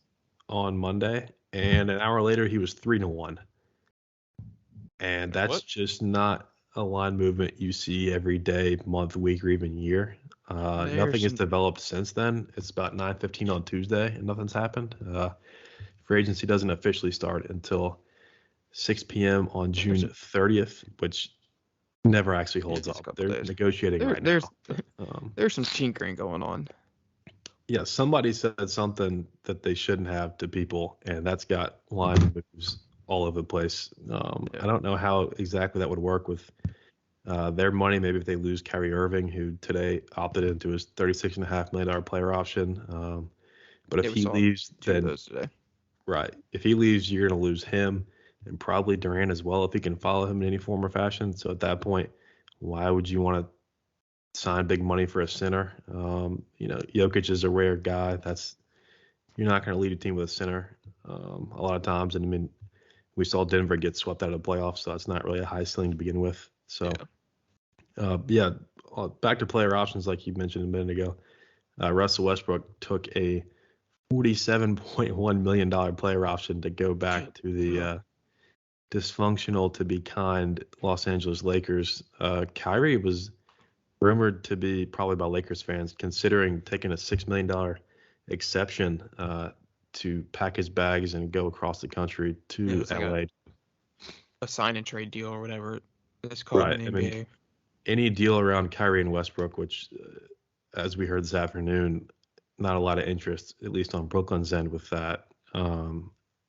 on Monday, and an hour later he was 3-1. And that's just not a line movement you see every day, month, week, or even year. Nothing has developed since then. It's about 9:15 on Tuesday, and nothing's happened. Free agency doesn't officially start until 6 p.m. on June 30th, which never actually holds up. They're negotiating right now. There's some tinkering going on. Yeah, somebody said something that they shouldn't have to people, and that's got line moves all over the place. I don't know how exactly that would work with their money. Maybe if they lose Kyrie Irving, who today opted into his $36.5 million player option. But if he leaves, then right. If he leaves, you're going to lose him and probably Durant as well if he can follow him in any form or fashion. So at that point, why would you want to sign big money for a center? Jokic is a rare guy. You're not going to lead a team with a center a lot of times. And I mean, we saw Denver get swept out of the playoffs, so that's not really a high ceiling to begin with. So, back to player options, like you mentioned a minute ago. Russell Westbrook took a $47.1 million player option to go back to the dysfunctional, to be kind, Los Angeles Lakers. Kyrie was rumored to be, probably by Lakers fans, considering taking a $6 million exception to pack his bags and go across the country to LA. Like a sign and trade deal or whatever it's called in the NBA. Mean, any deal around Kyrie and Westbrook, which, as we heard this afternoon, not a lot of interest, at least on Brooklyn's end with that.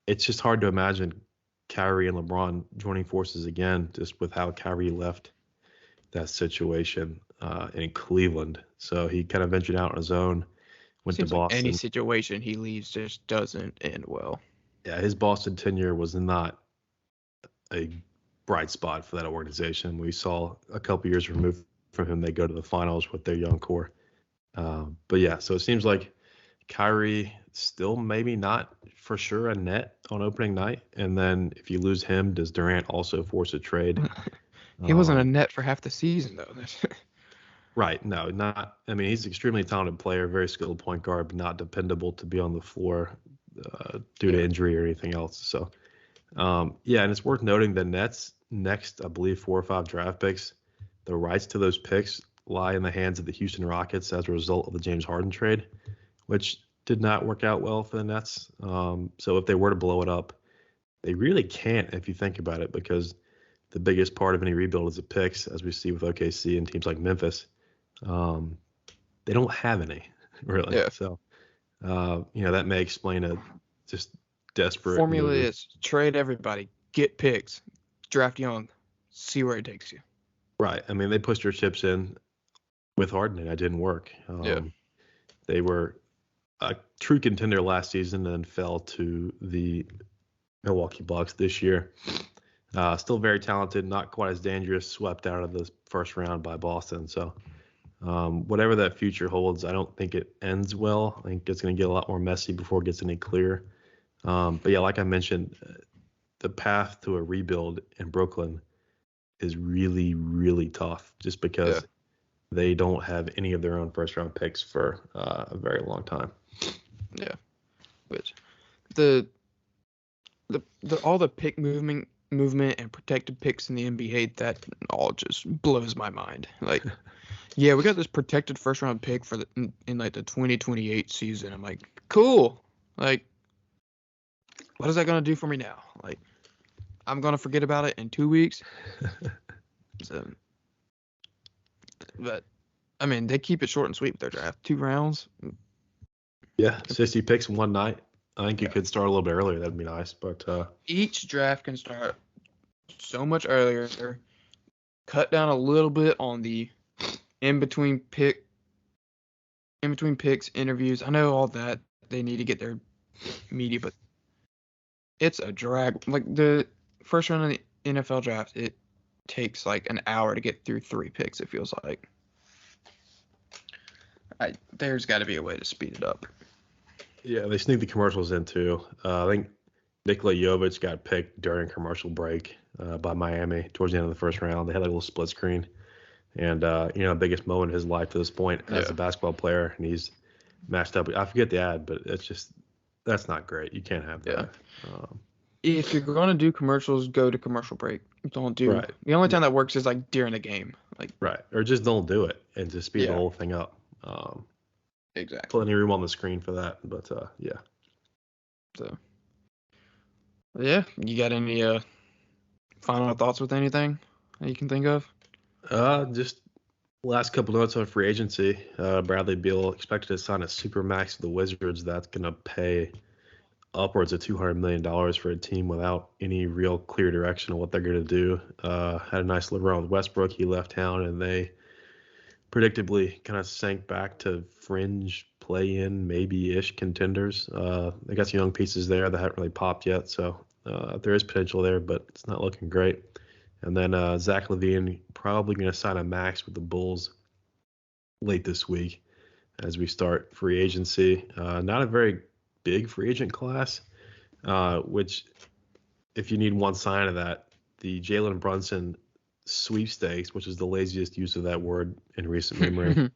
It's just hard to imagine Kyrie and LeBron joining forces again, just with how Kyrie left that situation in Cleveland. So he kind of ventured out on his own, went to Boston. Like any situation he leaves just doesn't end well. Yeah, his Boston tenure was not a bright spot for that organization. We saw a couple years removed from him, they go to the finals with their young core. But yeah, so it seems like Kyrie still maybe not for sure a net on opening night. And then if you lose him, does Durant also force a trade? He wasn't a net for half the season, though. Right. No, not. I mean, he's an extremely talented player, very skilled point guard, but not dependable to be on the floor due to injury or anything else. So, and it's worth noting the Nets' next, I believe, 4 or 5 draft picks, the rights to those picks lie in the hands of the Houston Rockets as a result of the James Harden trade, which did not work out well for the Nets. So if they were to blow it up, they really can't, if you think about it, because the biggest part of any rebuild is the picks, as we see with OKC and teams like Memphis. They don't have any, really. Yeah. So, that may explain a just desperate formula move. is trade everybody, get picks, draft young, see where it takes you. Right. I mean, they pushed their chips in with Harden, and that didn't work. They were a true contender last season and fell to the Milwaukee Bucks this year. Still very talented, not quite as dangerous, swept out of the first round by Boston. So whatever that future holds, I don't think it ends well. I think it's going to get a lot more messy before it gets any clearer. But yeah, like I mentioned, the path to a rebuild in Brooklyn is really, really tough just because they don't have any of their own first round picks for a very long time. Yeah. Which the all the pick movement and protected picks in the NBA, that all just blows my mind. Like, yeah, we got this protected first round pick for in like the 2028 season. I'm like, cool. Like, what is that gonna do for me now? Like, I'm gonna forget about it in 2 weeks. So, but I mean, they keep it short and sweet with their draft. 2 rounds. Yeah, 60 picks in one night. I think you could start a little bit earlier. That'd be nice. But each draft can start so much earlier. Cut down a little bit on the in between picks, interviews. I know all that they need to get their media, but it's a drag. Like the first round of the NFL draft, it takes like an hour to get through 3 picks. It feels like. There's got to be a way to speed it up. Yeah, they sneak the commercials in too. I think Nikola Jovic got picked during commercial break by Miami towards the end of the first round. They had like a little split screen, and biggest moment in his life to this point as a basketball player, and he's matched up. I forget the ad, but it's just that's not great. You can't have that. If you're going to do commercials, go to commercial break. Don't do. Right. The only time that works is like during a game. Like or just don't do it and just speed the whole thing up. Exactly. Plenty of room on the screen for that, but So, you got any final thoughts with anything that you can think of? Just last couple notes on free agency. Bradley Beal expected to sign a supermax to the Wizards. That's going to pay upwards of $200 million for a team without any real clear direction of what they're going to do. Had a nice little run with Westbrook. He left town, and they predictably kind of sank back to fringe play-in, maybe-ish contenders. They got some young pieces there that haven't really popped yet, so there is potential there, but it's not looking great. And then Zach LaVine probably going to sign a max with the Bulls late this week as we start free agency. Not a very big free agent class, which if you need one sign of that, the Jalen Brunson sweepstakes, which is the laziest use of that word in recent memory,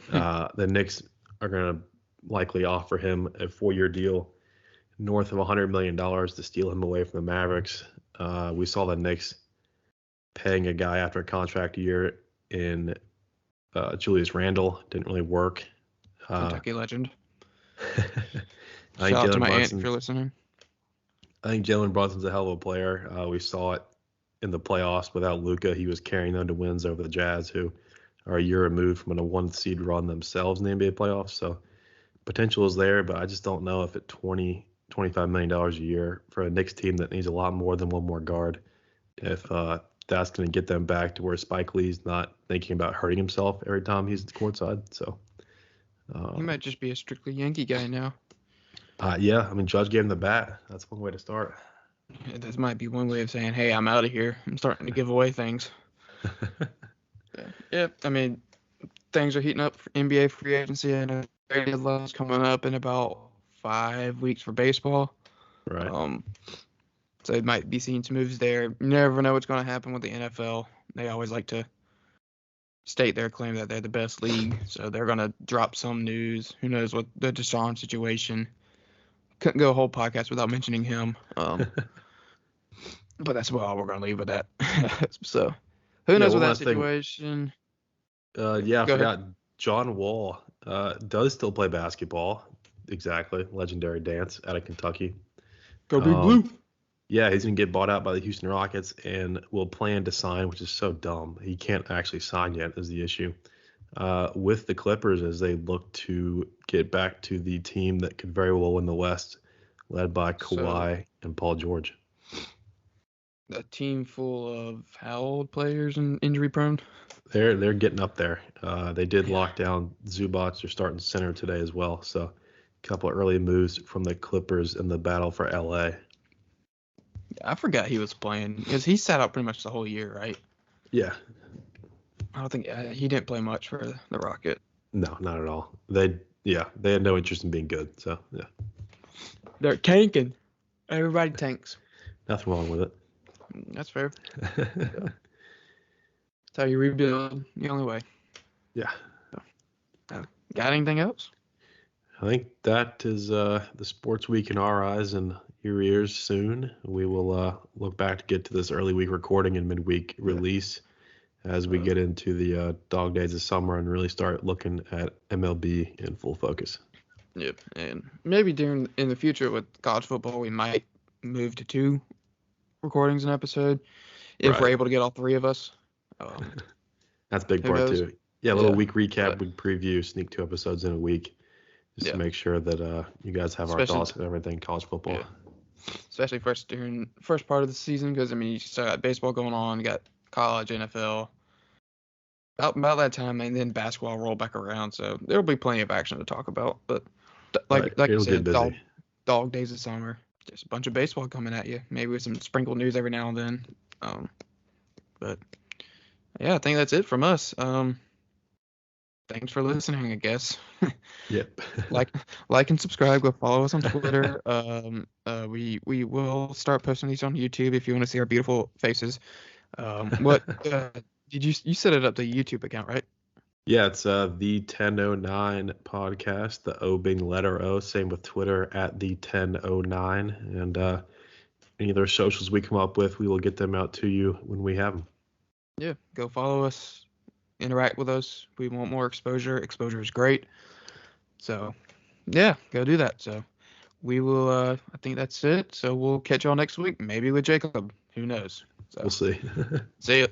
the Knicks are going to likely offer him a 4-year deal north of $100 million to steal him away from the Mavericks. We saw the Knicks paying a guy after a contract year in Julius Randle. Didn't really work. Kentucky legend. I Shout out to Jalen my aunt Brunson, if you're listening. I think Jalen Brunson's a hell of a player. We saw it in the playoffs without Luka. He was carrying them to wins over the Jazz, who are a year removed from a 1 seed run themselves in the NBA playoffs. So potential is there, but I just don't know if at $25 million a year for a Knicks team that needs a lot more than one more guard, if that's going to get them back to where Spike Lee's not thinking about hurting himself every time he's courtside. So He might just be a strictly Yankee guy now. yeah, I mean, Judge gave him the bat. That's one way to start. This might be one way of saying, hey, I'm out of here. I'm starting to give away things. Yeah, I mean, things are heating up for NBA free agency, and trade deadline's coming up in about 5 weeks for baseball. Right. So it might be seeing some moves there. You never know what's going to happen with the NFL. They always like to state their claim that they're the best league, so they're going to drop some news. Who knows what the Deshaun situation. Couldn't go a whole podcast without mentioning him. But that's about all we're going to leave with that. So who knows with that situation. I forgot. John Wall does still play basketball. Exactly. Legendary dance out of Kentucky. Go Big Blue. Yeah, he's going to get bought out by the Houston Rockets and will plan to sign, which is so dumb. He can't actually sign yet is the issue. With the Clippers as they look to get back to the team that could very well win the West, led by Kawhi and Paul George. A team full of how old players and injury prone? They're getting up there. They did lock down Zubac, their starting center, today as well. So a couple of early moves from the Clippers in the battle for LA. I forgot he was playing because he sat out pretty much the whole year, right? Yeah. I don't think he didn't play much for the Rocket. No, not at all. They had no interest in being good. So yeah. They're tanking. Everybody tanks. Nothing wrong with it. That's fair. That's how you rebuild. The only way. Yeah. Got anything else? I think that is the sports week in our eyes and your ears soon. We will look back to get to this early week recording and midweek release as we get into the dog days of summer and really start looking at MLB in full focus. Yep. And maybe in the future with college football, we might move to 2 recordings an episode if we're able to get all 3 of us. That's a big part too. Yeah, a little week recap, week preview, sneak 2 episodes in a week just to make sure that you guys have our thoughts and everything college football. Yeah. Especially during first part of the season because, I mean, you still got baseball going on, you got college, NFL. About that time, and then basketball roll back around, so there'll be plenty of action to talk about. But like you said, dog days of summer. There's a bunch of baseball coming at you, maybe with some sprinkled news every now and then. But yeah, I think that's it from us. Thanks for listening, I guess. Yep. like and subscribe. Go follow us on Twitter. We will start posting these on YouTube if you want to see our beautiful faces. What did you set it up the YouTube account, right? Yeah, it's the 1009 podcast, the O being letter O. Same with Twitter at the 1009. And any other socials we come up with, we will get them out to you when we have them. Yeah, go follow us, interact with us. We want more exposure. Exposure is great. So, yeah, go do that. So, we will, I think that's it. So, we'll catch y'all next week, maybe with Jacob. Who knows? So, we'll see. See ya.